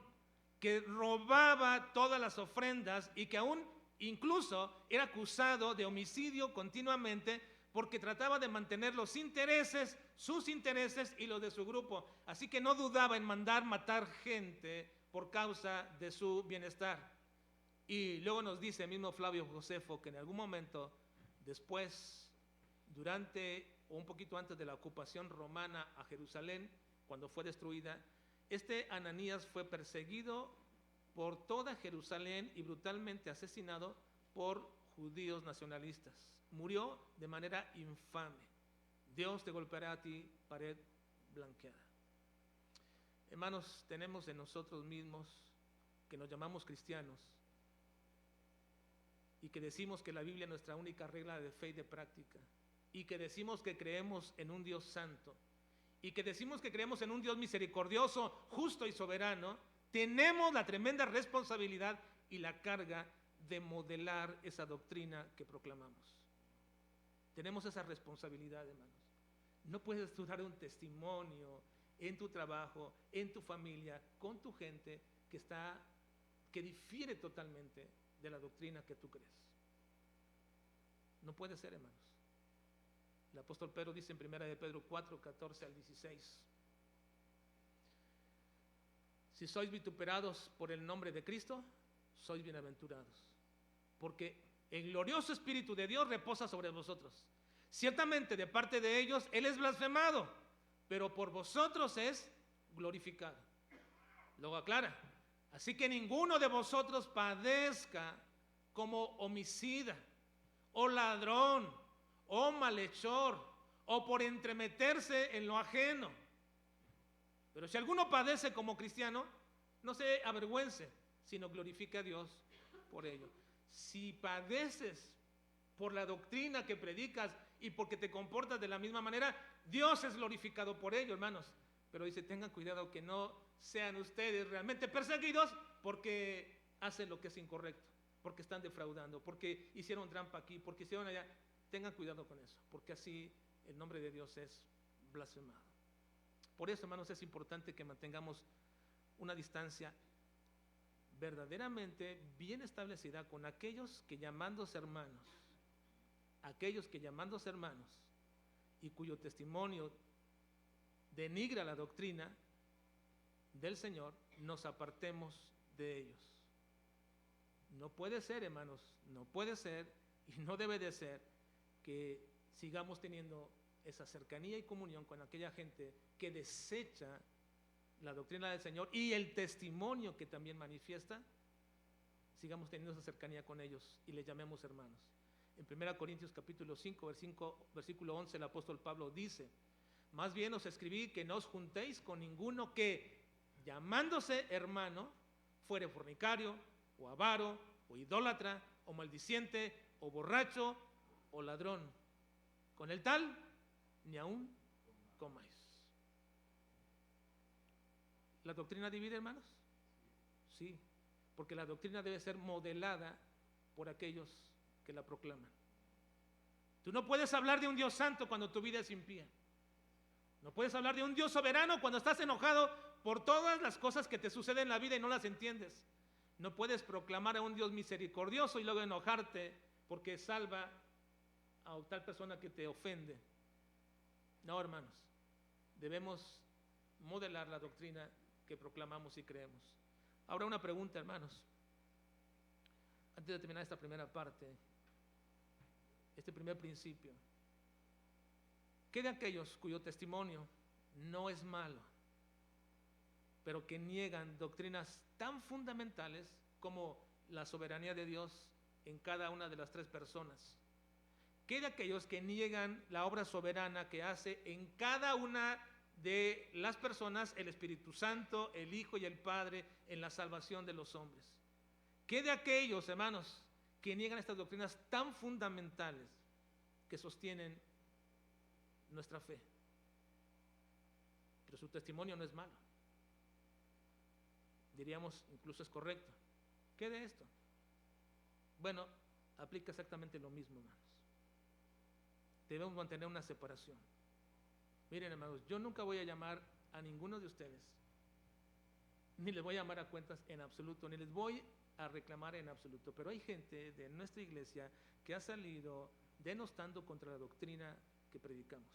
que robaba todas las ofrendas y que aún incluso era acusado de homicidio continuamente porque trataba de mantener los intereses, sus intereses y los de su grupo. Así que no dudaba en mandar matar gente por causa de su bienestar. Y luego nos dice el mismo Flavio Josefo que en algún momento después, durante o un poquito antes de la ocupación romana a Jerusalén, cuando fue destruida, este Ananías fue perseguido por toda Jerusalén y brutalmente asesinado por judíos nacionalistas. Murió de manera infame. Dios te golpeará a ti, pared blanqueada. Hermanos, tenemos en nosotros mismos, que nos llamamos cristianos, y que decimos que la Biblia es nuestra única regla de fe y de práctica, y que decimos que creemos en un Dios santo, y que decimos que creemos en un Dios misericordioso, justo y soberano, tenemos la tremenda responsabilidad y la carga de modelar esa doctrina que proclamamos. Tenemos esa responsabilidad, hermanos. No puedes tú dar un testimonio en tu trabajo, en tu familia, con tu gente que difiere totalmente de la doctrina que tú crees. No puede ser, hermanos. El apóstol Pedro dice en 1 de Pedro 4, 14 al 16: si sois vituperados por el nombre de Cristo, sois bienaventurados, porque el glorioso Espíritu de Dios reposa sobre vosotros. Ciertamente de parte de ellos Él es blasfemado, pero por vosotros es glorificado. Luego aclara: así que ninguno de vosotros padezca como homicida, o ladrón, o malhechor, o por entremeterse en lo ajeno. Pero si alguno padece como cristiano, no se avergüence, sino glorifique a Dios por ello. Si padeces por la doctrina que predicas y porque te comportas de la misma manera, Dios es glorificado por ello, hermanos. Pero dice: tengan cuidado que no sean ustedes realmente perseguidos porque hacen lo que es incorrecto, porque están defraudando, porque hicieron trampa aquí, porque hicieron allá. Tengan cuidado con eso, porque así el nombre de Dios es blasfemado. Por eso, hermanos, es importante que mantengamos una distancia verdaderamente bien establecida con aquellos que llamándose hermanos, y cuyo testimonio denigra la doctrina del Señor, nos apartemos de ellos. No puede ser, hermanos, no puede ser y no debe de ser que sigamos teniendo esa cercanía y comunión con aquella gente que desecha la doctrina del Señor y el testimonio que también manifiesta. Sigamos teniendo esa cercanía con ellos y les llamemos hermanos. En 1 Corintios capítulo 5, versículo 11, el apóstol Pablo dice: más bien os escribí que no os juntéis con ninguno que, llamándose hermano, fuere fornicario, o avaro, o idólatra, o maldiciente, o borracho, o ladrón. Con el tal, ni aún comáis. ¿La doctrina divide, hermanos? Sí, porque la doctrina debe ser modelada por aquellos que la proclaman. Tú no puedes hablar de un Dios santo cuando tu vida es impía. No puedes hablar de un Dios soberano cuando estás enojado por todas las cosas que te suceden en la vida y no las entiendes. No puedes proclamar a un Dios misericordioso y luego enojarte porque salva a tal persona que te ofende. No, hermanos, debemos modelar la doctrina que proclamamos y creemos. Ahora una pregunta, hermanos. Antes de terminar esta primera parte, este primer principio. ¿Qué de aquellos cuyo testimonio no es malo, pero que niegan doctrinas tan fundamentales como la soberanía de Dios en cada una de las tres personas? ¿Qué de aquellos que niegan la obra soberana que hace en cada una de las personas el Espíritu Santo, el Hijo y el Padre en la salvación de los hombres? ¿Qué de aquellos, hermanos, que niegan estas doctrinas tan fundamentales que sostienen nuestra fe? Pero su testimonio no es malo. Diríamos, incluso es correcto. ¿Qué de esto? Bueno, aplica exactamente lo mismo, hermanos. Debemos mantener una separación. Miren, hermanos, yo nunca voy a llamar a ninguno de ustedes, ni les voy a llamar a cuentas en absoluto, ni les voy a reclamar en absoluto, pero hay gente de nuestra iglesia que ha salido denostando contra la doctrina que predicamos,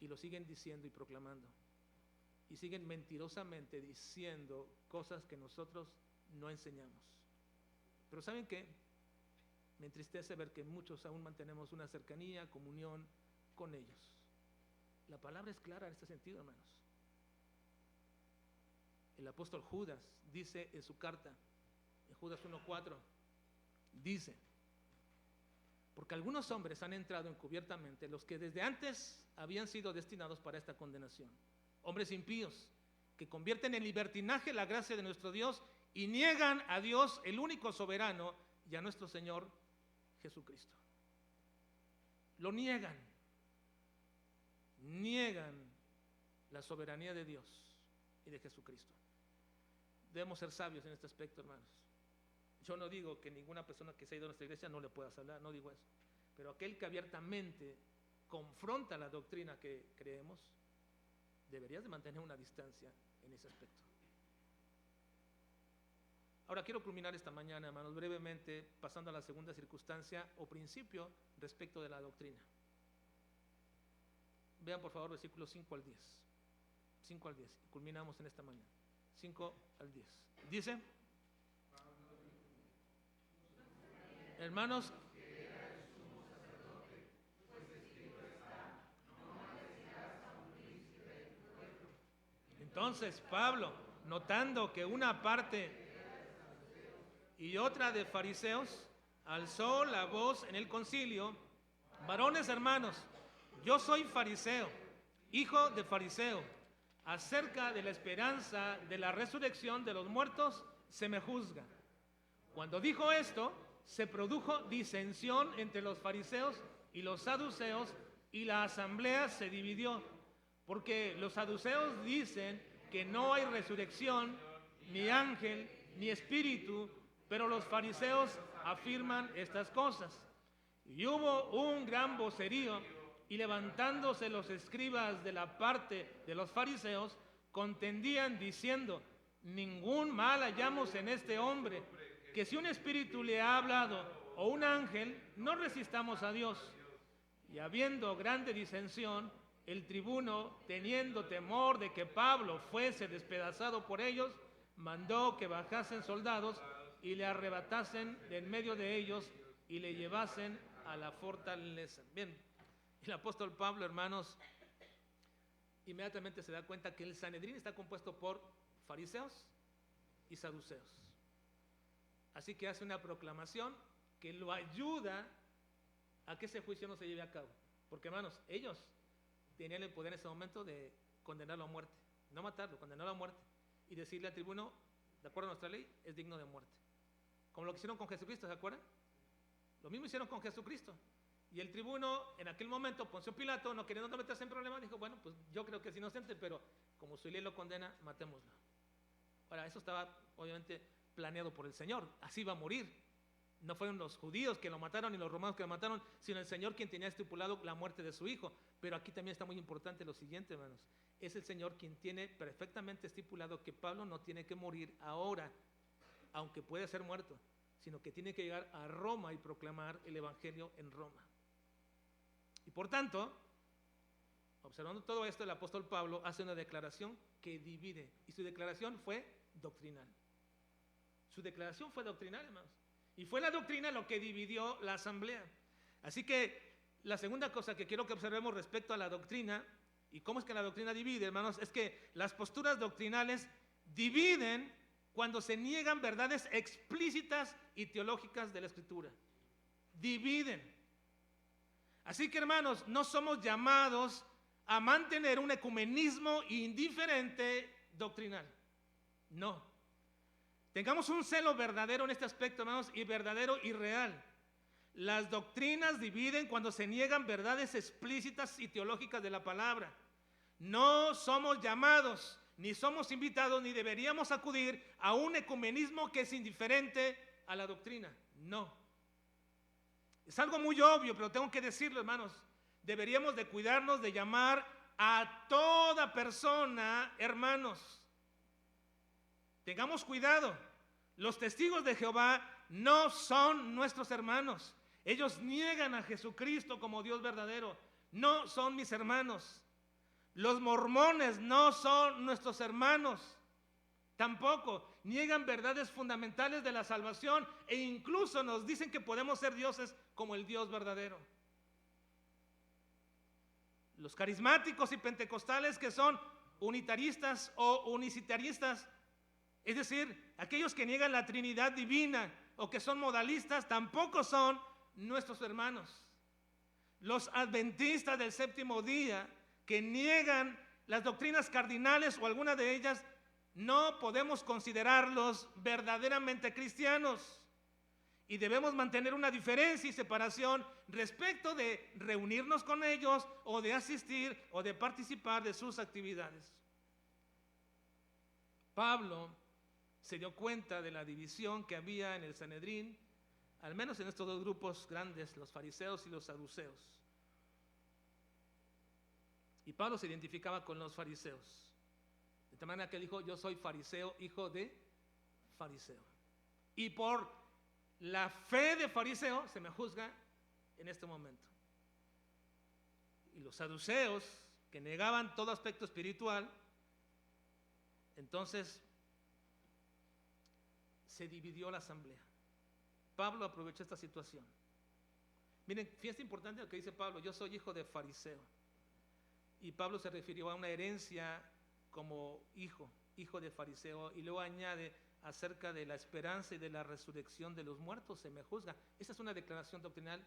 y lo siguen diciendo y proclamando, y siguen mentirosamente diciendo cosas que nosotros no enseñamos. Pero ¿saben qué? Me entristece ver que muchos aún mantenemos una cercanía, comunión con ellos. La palabra es clara en este sentido, hermanos. El apóstol Judas dice en su carta, en Judas 1:4, dice: porque algunos hombres han entrado encubiertamente, los que desde antes habían sido destinados para esta condenación, hombres impíos, que convierten en libertinaje la gracia de nuestro Dios y niegan a Dios, el único soberano, y a nuestro Señor Jesucristo. Lo niegan. Niegan la soberanía de Dios y de Jesucristo. Debemos ser sabios en este aspecto, hermanos. Yo no digo que ninguna persona que se ha ido a nuestra iglesia no le puedas hablar, no digo eso. Pero aquel que abiertamente confronta la doctrina que creemos, deberías de mantener una distancia en ese aspecto. Ahora quiero culminar esta mañana, hermanos, brevemente, pasando a la segunda circunstancia o principio respecto de la doctrina. Vean por favor versículos 5 al 10. 5 al 10. Culminamos en esta mañana. 5 al 10. Dice: hermanos, entonces Pablo, notando que una parte y otra de fariseos, alzó la voz en el concilio: varones hermanos, yo soy fariseo, hijo de fariseo. Acerca de la esperanza de la resurrección de los muertos se me juzga. Cuando dijo esto, se produjo disensión entre los fariseos y los saduceos, y la asamblea se dividió, porque los saduceos dicen que no hay resurrección, ni ángel, ni espíritu, pero los fariseos afirman estas cosas. Y hubo un gran vocerío, y levantándose los escribas de la parte de los fariseos, contendían diciendo: ningún mal hallamos en este hombre, que si un espíritu le ha hablado o un ángel, no resistamos a Dios. Y habiendo grande disensión, el tribuno, teniendo temor de que Pablo fuese despedazado por ellos, mandó que bajasen soldados y le arrebatasen de en medio de ellos y le llevasen a la fortaleza. Bien, el apóstol Pablo, hermanos, inmediatamente se da cuenta que el Sanedrín está compuesto por fariseos y saduceos. Así que hace una proclamación que lo ayuda a que ese juicio no se lleve a cabo. Porque, hermanos, ellos tenían el poder en ese momento de condenarlo a muerte, no matarlo, condenarlo a muerte, y decirle al tribuno, de acuerdo a nuestra ley, es digno de muerte. Como lo que hicieron con Jesucristo, ¿se acuerdan? Lo mismo hicieron con Jesucristo. Y el tribuno, en aquel momento, Poncio Pilato, no queriendo meterse en problemas, dijo: bueno, pues yo creo que es inocente, pero como su ley lo condena, matémoslo. Ahora, eso estaba obviamente planeado por el Señor, así iba a morir. No fueron los judíos que lo mataron ni los romanos que lo mataron, sino el Señor quien tenía estipulado la muerte de su hijo. Pero aquí también está muy importante lo siguiente, hermanos: es el Señor quien tiene perfectamente estipulado que Pablo no tiene que morir ahora, aunque puede ser muerto, sino que tiene que llegar a Roma y proclamar el evangelio en Roma. Y por tanto, observando todo esto, el apóstol Pablo hace una declaración que divide, y su declaración fue doctrinal. Su declaración fue doctrinal, hermanos, y fue la doctrina lo que dividió la asamblea. Así que la segunda cosa que quiero que observemos respecto a la doctrina, y cómo es que la doctrina divide, hermanos, es que las posturas doctrinales dividen cuando se niegan verdades explícitas y teológicas de la Escritura. Dividen. Así que, hermanos, no somos llamados a mantener un ecumenismo indiferente doctrinal. No. Tengamos un celo verdadero en este aspecto, hermanos, y verdadero y real. Las doctrinas dividen cuando se niegan verdades explícitas y teológicas de la palabra. No somos llamados, ni somos invitados, ni deberíamos acudir a un ecumenismo que es indiferente a la doctrina. No. Es algo muy obvio, pero tengo que decirlo, hermanos. Deberíamos de cuidarnos de llamar a toda persona hermanos. Tengamos cuidado. Los testigos de Jehová no son nuestros hermanos. Ellos niegan a Jesucristo como Dios verdadero. No son mis hermanos. Los mormones no son nuestros hermanos. Tampoco niegan verdades fundamentales de la salvación e incluso nos dicen que podemos ser dioses como el Dios verdadero. Los carismáticos y pentecostales que son unitaristas o unicitaristas, es decir, aquellos que niegan la Trinidad divina o que son modalistas, tampoco son nuestros hermanos. Los adventistas del séptimo día que niegan las doctrinas cardinales o alguna de ellas, no podemos considerarlos verdaderamente cristianos. Y debemos mantener una diferencia y separación respecto de reunirnos con ellos o de asistir o de participar de sus actividades. Pablo se dio cuenta de la división que había en el Sanedrín, al menos en estos dos grupos grandes, los fariseos y los saduceos. Y Pablo se identificaba con los fariseos. De tal manera que él dijo, yo soy fariseo, hijo de fariseo. Y por la fe de fariseo se me juzga en este momento. Y los saduceos, que negaban todo aspecto espiritual, entonces se dividió la asamblea. Pablo aprovechó esta situación. Miren, fíjense importante lo que dice Pablo, yo soy hijo de fariseo. Y Pablo se refirió a una herencia como hijo de fariseo, y luego añade acerca de la esperanza y de la resurrección de los muertos se me juzga. Esa es una declaración doctrinal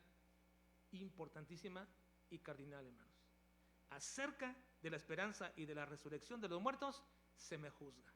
importantísima y cardinal, hermanos. Acerca de la esperanza y de la resurrección de los muertos se me juzga.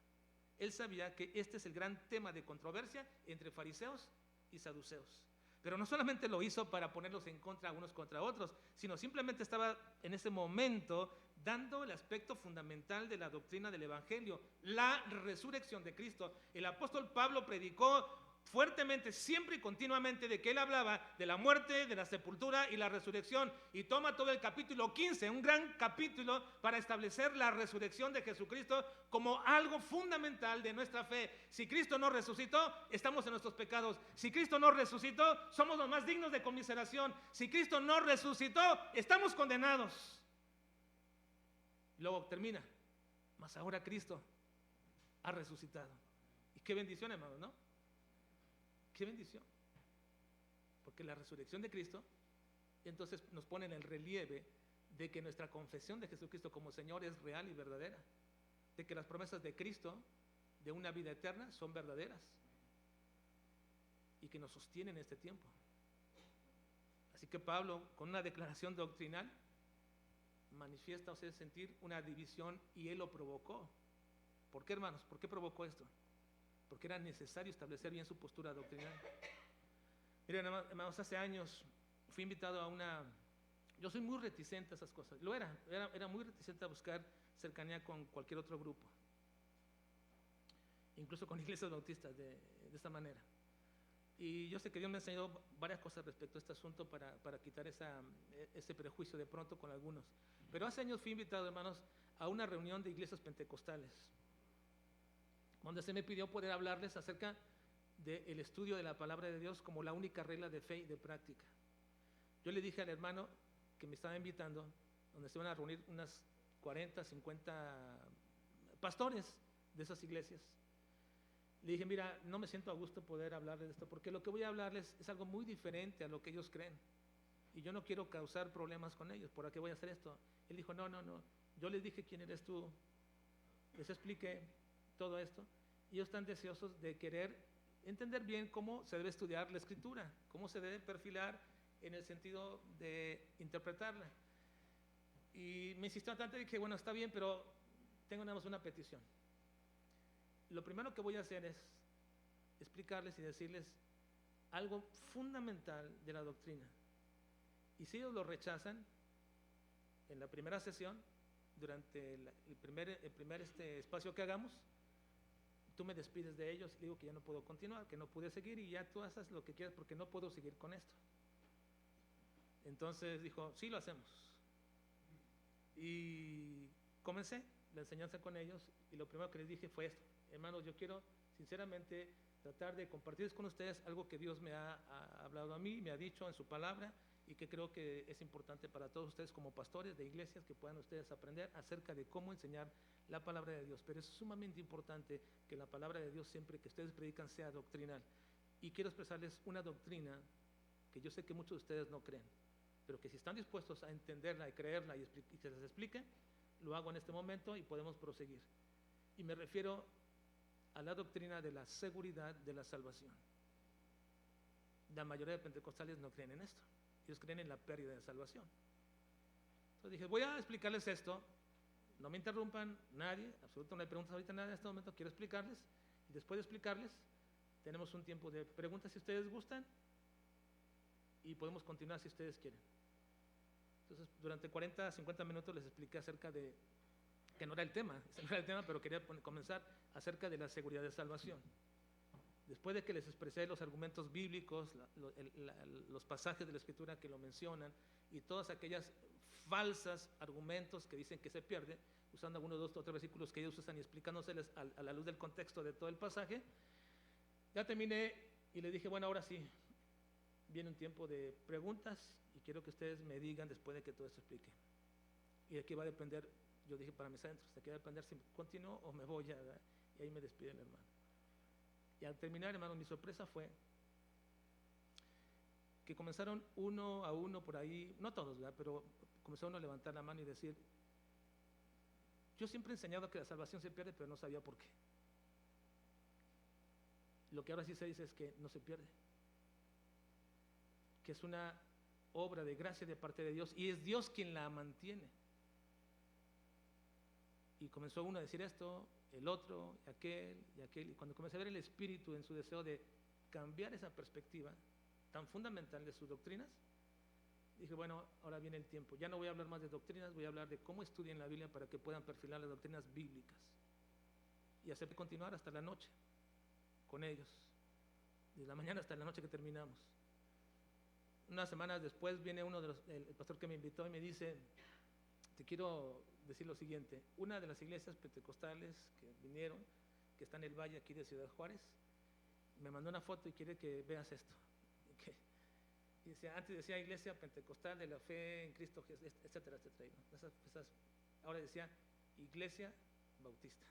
Él sabía que este es el gran tema de controversia entre fariseos y saduceos. Pero no solamente lo hizo para ponerlos en contra unos contra otros, sino simplemente estaba en ese momento dando el aspecto fundamental de la doctrina del Evangelio, la resurrección de Cristo. El apóstol Pablo predicó fuertemente, siempre y continuamente, de que él hablaba de la muerte, de la sepultura y la resurrección, y toma todo el capítulo 15, un gran capítulo para establecer la resurrección de Jesucristo como algo fundamental de nuestra fe. Si Cristo no resucitó, estamos en nuestros pecados. Si Cristo no resucitó, somos los más dignos de conmiseración. Si Cristo no resucitó, estamos condenados. Luego termina, mas ahora Cristo ha resucitado. Y qué bendición, hermanos, ¿no? Qué bendición. Porque la resurrección de Cristo entonces nos pone en el relieve de que nuestra confesión de Jesucristo como Señor es real y verdadera. De que las promesas de Cristo de una vida eterna son verdaderas. Y que nos sostienen en este tiempo. Así que Pablo, con una declaración doctrinal, manifiesta, o sea, sentir una división, y él lo provocó. ¿Por qué, hermanos? ¿Por qué provocó esto? Porque era necesario establecer bien su postura doctrinal. Miren, hermanos, hace años fui invitado a una... Yo soy muy reticente a esas cosas. Era muy reticente a buscar cercanía con cualquier otro grupo. Incluso con iglesias bautistas de esta manera. Y yo sé que Dios me ha enseñado varias cosas respecto a este asunto para quitar ese prejuicio de pronto con algunos. Pero hace años fui invitado, hermanos, a una reunión de iglesias pentecostales, donde se me pidió poder hablarles acerca del estudio de la palabra de Dios como la única regla de fe y de práctica. Yo le dije al hermano que me estaba invitando donde se van a reunir unas 40, 50 pastores de esas iglesias. Le dije, mira, no me siento a gusto poder hablarles de esto, porque lo que voy a hablarles es algo muy diferente a lo que ellos creen. Y yo no quiero causar problemas con ellos, ¿por qué voy a hacer esto? Él dijo, no, yo les dije quién eres tú, les expliqué todo esto, y ellos están deseosos de querer entender bien cómo se debe estudiar la Escritura, cómo se debe perfilar en el sentido de interpretarla. Y me insistió tanto, dije, bueno, está bien, pero tengo nada más una petición. Lo primero que voy a hacer es explicarles y decirles algo fundamental de la doctrina. Y si ellos lo rechazan, en la primera sesión, durante el primer espacio que hagamos, tú me despides de ellos y digo que ya no puedo continuar, que no pude seguir y ya tú haces lo que quieras porque no puedo seguir con esto. Entonces dijo, sí, lo hacemos. Y comencé la enseñanza con ellos y lo primero que les dije fue esto: hermanos, yo quiero sinceramente tratar de compartir con ustedes algo que Dios me ha hablado a mí, me ha dicho en su palabra, y que creo que es importante para todos ustedes como pastores de iglesias, que puedan ustedes aprender acerca de cómo enseñar la palabra de Dios. Pero es sumamente importante que la palabra de Dios, siempre que ustedes predican, sea doctrinal. Y quiero expresarles una doctrina que yo sé que muchos de ustedes no creen, pero que si están dispuestos a entenderla y creerla y se les explique, lo hago en este momento y podemos proseguir. Y me refiero a la doctrina de la seguridad de la salvación. La mayoría de pentecostales no creen en esto. Ellos creen en la pérdida de salvación. Entonces dije, voy a explicarles esto. No me interrumpan nadie, absolutamente no hay preguntas ahorita, nada en este momento. Quiero explicarles. Y después de explicarles, tenemos un tiempo de preguntas si ustedes gustan. Y podemos continuar si ustedes quieren. Entonces, durante 40, 50 minutos les expliqué acerca de, que no era el tema, ese no era el tema, pero quería comenzar acerca de la seguridad de salvación. Después de que les expresé los argumentos bíblicos, los pasajes de la Escritura que lo mencionan, y todas aquellas falsas argumentos que dicen que se pierde, usando algunos 2 o 3 versículos que ellos usan y explicándoseles a la luz del contexto de todo el pasaje, ya terminé y les dije, bueno, ahora sí, viene un tiempo de preguntas y quiero que ustedes me digan después de que todo esto explique. Y de aquí va a depender, yo dije para mis adentros, de aquí va a depender si continúo o me voy ya, ¿verdad? Y ahí me despide el hermano. Y al terminar, hermano, mi sorpresa fue que comenzaron uno a uno por ahí, no todos, ¿verdad? Pero comenzaron a levantar la mano y decir, yo siempre he enseñado que la salvación se pierde, pero no sabía por qué. Lo que ahora sí se dice es que no se pierde, que es una obra de gracia de parte de Dios y es Dios quien la mantiene. Y comenzó uno a decir esto, el otro, y aquel, y cuando comencé a ver el Espíritu en su deseo de cambiar esa perspectiva tan fundamental de sus doctrinas, dije, bueno, ahora viene el tiempo, ya no voy a hablar más de doctrinas, voy a hablar de cómo estudian la Biblia para que puedan perfilar las doctrinas bíblicas. Y acepté continuar hasta la noche con ellos, desde la mañana hasta la noche que terminamos. Unas semanas después viene el pastor que me invitó y me dice, te quiero decir lo siguiente, una de las iglesias pentecostales que vinieron, que está en el valle aquí de Ciudad Juárez, me mandó una foto y quiere que veas esto. Y decía, antes decía Iglesia Pentecostal de la Fe en Cristo Jesús, etcétera, etcétera. Ahora decía Iglesia Bautista.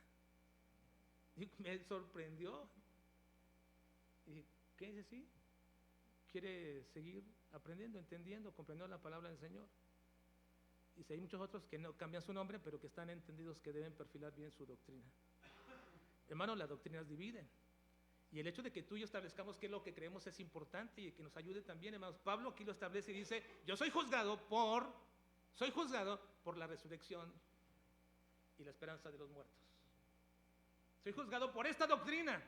Y me sorprendió. Y dije, ¿qué dice así? Quiere seguir aprendiendo, entendiendo, comprendiendo la palabra del Señor. Y si hay muchos otros que no cambian su nombre, pero que están entendidos que deben perfilar bien su doctrina. Hermanos, las doctrinas dividen. Y el hecho de que tú y yo establezcamos qué es lo que creemos es importante y que nos ayude también, hermanos. Pablo aquí lo establece y dice, yo soy juzgado por la resurrección y la esperanza de los muertos. Soy juzgado por esta doctrina.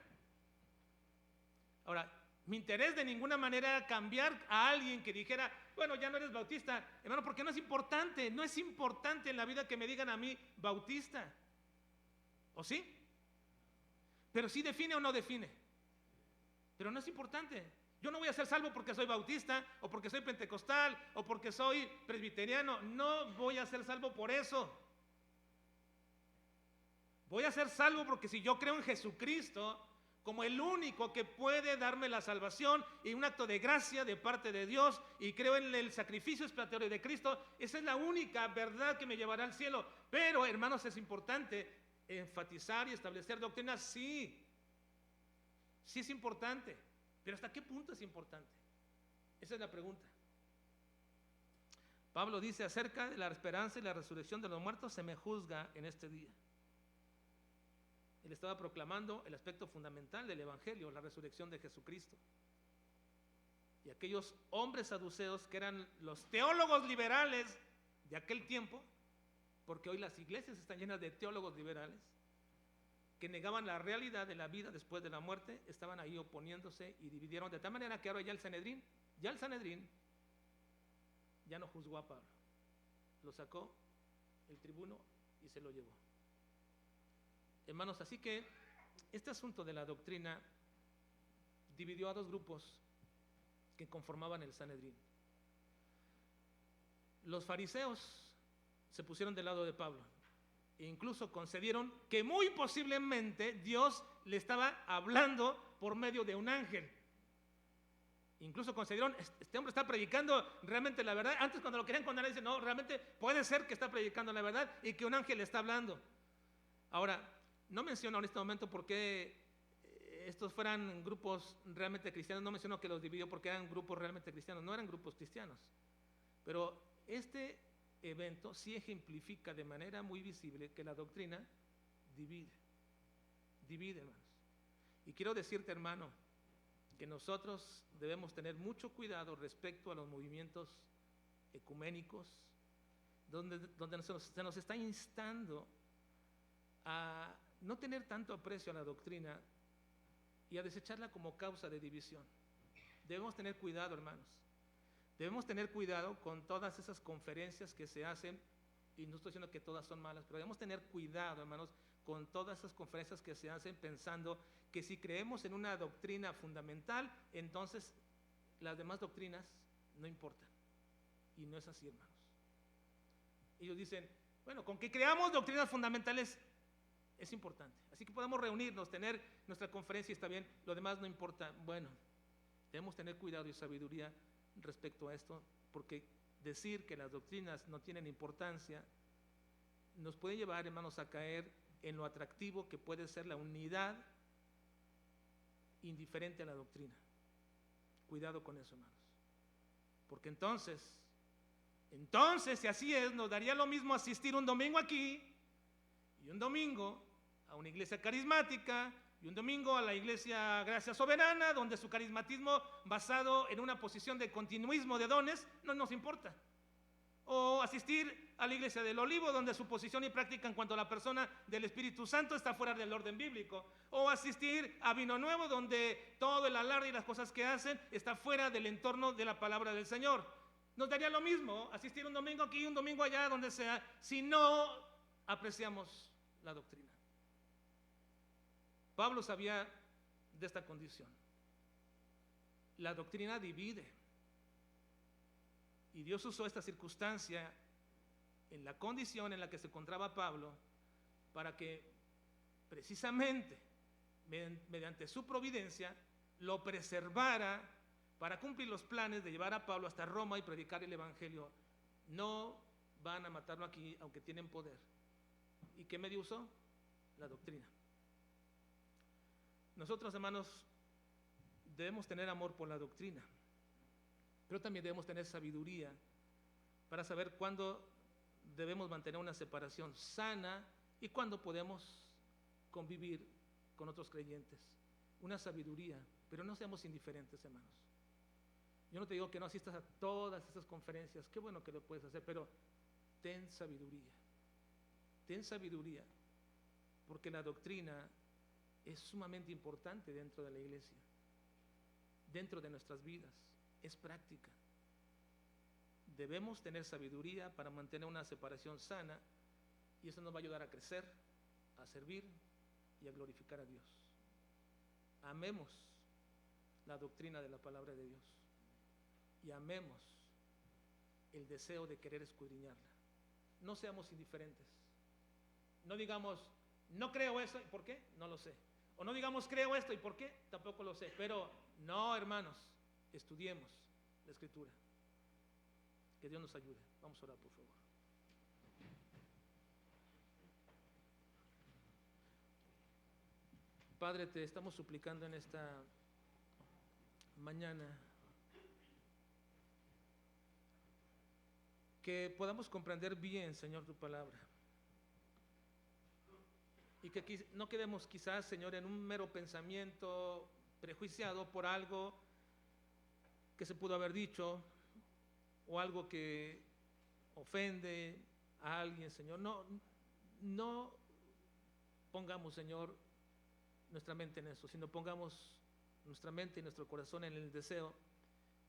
Ahora, mi interés de ninguna manera era cambiar a alguien que dijera, bueno, ya no eres bautista, hermano, porque no es importante en la vida que me digan a mí bautista. ¿O sí? Pero sí define o no define. Pero no es importante. Yo no voy a ser salvo porque soy bautista, o porque soy pentecostal, o porque soy presbiteriano. No voy a ser salvo por eso. Voy a ser salvo porque si yo creo en Jesucristo, como el único que puede darme la salvación y un acto de gracia de parte de Dios, y creo en el sacrificio expiatorio de Cristo. Esa es la única verdad que me llevará al cielo. Pero, hermanos, es importante enfatizar y establecer doctrinas. Sí es importante, pero ¿hasta qué punto es importante? Esa es la pregunta. Pablo dice: acerca de la esperanza y la resurrección de los muertos se me juzga en este día. Él estaba proclamando el aspecto fundamental del evangelio, la resurrección de Jesucristo. Y aquellos hombres saduceos, que eran los teólogos liberales de aquel tiempo, porque hoy las iglesias están llenas de teólogos liberales que negaban la realidad de la vida después de la muerte, estaban ahí oponiéndose y dividieron de tal manera que ahora ya el Sanedrín ya no juzgó a Pablo, lo sacó el tribuno y se lo llevó. Hermanos, así que este asunto de la doctrina dividió a dos grupos que conformaban el Sanedrín. Los fariseos se pusieron del lado de Pablo e incluso concedieron que muy posiblemente Dios le estaba hablando por medio de un ángel. Incluso concedieron: este hombre está predicando realmente la verdad. Antes, cuando lo querían condenar, dicen: no, realmente puede ser que está predicando la verdad y que un ángel le está hablando. Ahora, no menciono en este momento por qué estos fueran grupos realmente cristianos. No menciono que los dividió porque eran grupos realmente cristianos. No eran grupos cristianos. Pero este evento sí ejemplifica de manera muy visible que la doctrina divide, hermanos. Y quiero decirte, hermano, que nosotros debemos tener mucho cuidado respecto a los movimientos ecuménicos, donde se nos está instando a no tener tanto aprecio a la doctrina y a desecharla como causa de división. Debemos tener cuidado, hermanos. Debemos tener cuidado con todas esas conferencias que se hacen, y no estoy diciendo que todas son malas, pero debemos tener cuidado, hermanos, con todas esas conferencias que se hacen pensando que si creemos en una doctrina fundamental, entonces las demás doctrinas no importan. Y no es así, hermanos. Ellos dicen: bueno, con que creamos doctrinas fundamentales es importante. Así que podemos reunirnos, tener nuestra conferencia y está bien, lo demás no importa. Bueno, debemos tener cuidado y sabiduría respecto a esto, porque decir que las doctrinas no tienen importancia nos puede llevar, hermanos, a caer en lo atractivo que puede ser la unidad indiferente a la doctrina. Cuidado con eso, hermanos, porque entonces, si así es, nos daría lo mismo asistir un domingo aquí y un domingo a una iglesia carismática y un domingo a la iglesia Gracia Soberana, donde su carismatismo basado en una posición de continuismo de dones no nos importa. O asistir a la iglesia del Olivo, donde su posición y práctica en cuanto a la persona del Espíritu Santo está fuera del orden bíblico. O asistir a Vino Nuevo, donde todo el alarde y las cosas que hacen está fuera del entorno de la palabra del Señor. Nos daría lo mismo asistir un domingo aquí y un domingo allá, donde sea, si no apreciamos la doctrina. Pablo sabía de esta condición. La doctrina divide. Y Dios usó esta circunstancia en la condición en la que se encontraba Pablo para que precisamente mediante su providencia lo preservara para cumplir los planes de llevar a Pablo hasta Roma y predicar el evangelio. No van a matarlo aquí, aunque tienen poder. ¿Y qué medio usó? La doctrina. Nosotros, hermanos, debemos tener amor por la doctrina, pero también debemos tener sabiduría para saber cuándo debemos mantener una separación sana y cuándo podemos convivir con otros creyentes. Una sabiduría, pero no seamos indiferentes, hermanos. Yo no te digo que no asistas a todas esas conferencias, qué bueno que lo puedes hacer, pero ten sabiduría. Ten sabiduría, porque la doctrina es sumamente importante dentro de la iglesia, dentro de nuestras vidas, es práctica. Debemos tener sabiduría para mantener una separación sana, y eso nos va a ayudar a crecer, a servir y a glorificar a Dios. Amemos la doctrina de la palabra de Dios y amemos el deseo de querer escudriñarla. No seamos indiferentes. No digamos: no creo eso. ¿Por qué? No lo sé. O no digamos creo esto, ¿y por qué? Tampoco lo sé. Pero no, hermanos, estudiemos la Escritura. Que Dios nos ayude. Vamos a orar, por favor. Padre, te estamos suplicando en esta mañana que podamos comprender bien, Señor, tu palabra. Y que no quedemos quizás, Señor, en un mero pensamiento prejuiciado por algo que se pudo haber dicho o algo que ofende a alguien, Señor. No pongamos, Señor, nuestra mente en eso, sino pongamos nuestra mente y nuestro corazón en el deseo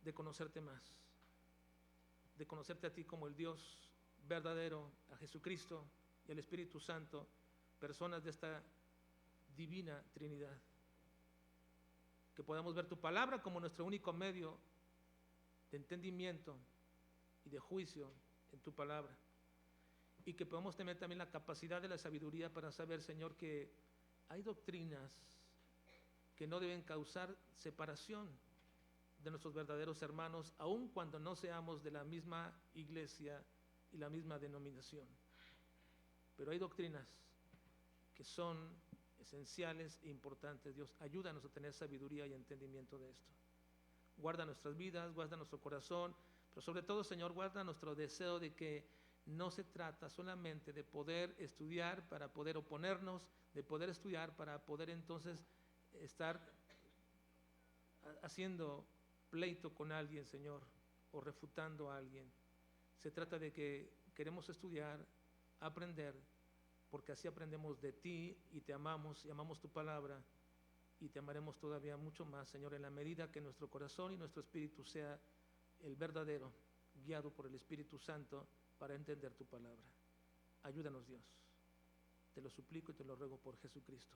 de conocerte más, de conocerte a ti como el Dios verdadero, a Jesucristo y al Espíritu Santo, personas de esta divina Trinidad. Que podamos ver tu palabra como nuestro único medio de entendimiento y de juicio en tu palabra. Y que podamos tener también la capacidad de la sabiduría para saber, Señor, que hay doctrinas que no deben causar separación de nuestros verdaderos hermanos, aun cuando no seamos de la misma iglesia y la misma denominación. Pero hay doctrinas que son esenciales e importantes. Dios, ayúdanos a tener sabiduría y entendimiento de esto. Guarda nuestras vidas, guarda nuestro corazón, pero sobre todo, Señor, guarda nuestro deseo de que no se trata solamente de poder estudiar para poder oponernos, de poder estudiar para poder entonces estar haciendo pleito con alguien, Señor, o refutando a alguien. Se trata de que queremos estudiar, aprender, porque así aprendemos de ti y te amamos y amamos tu palabra y te amaremos todavía mucho más, Señor, en la medida que nuestro corazón y nuestro espíritu sea el verdadero, guiado por el Espíritu Santo para entender tu palabra. Ayúdanos, Dios. Te lo suplico y te lo ruego por Jesucristo.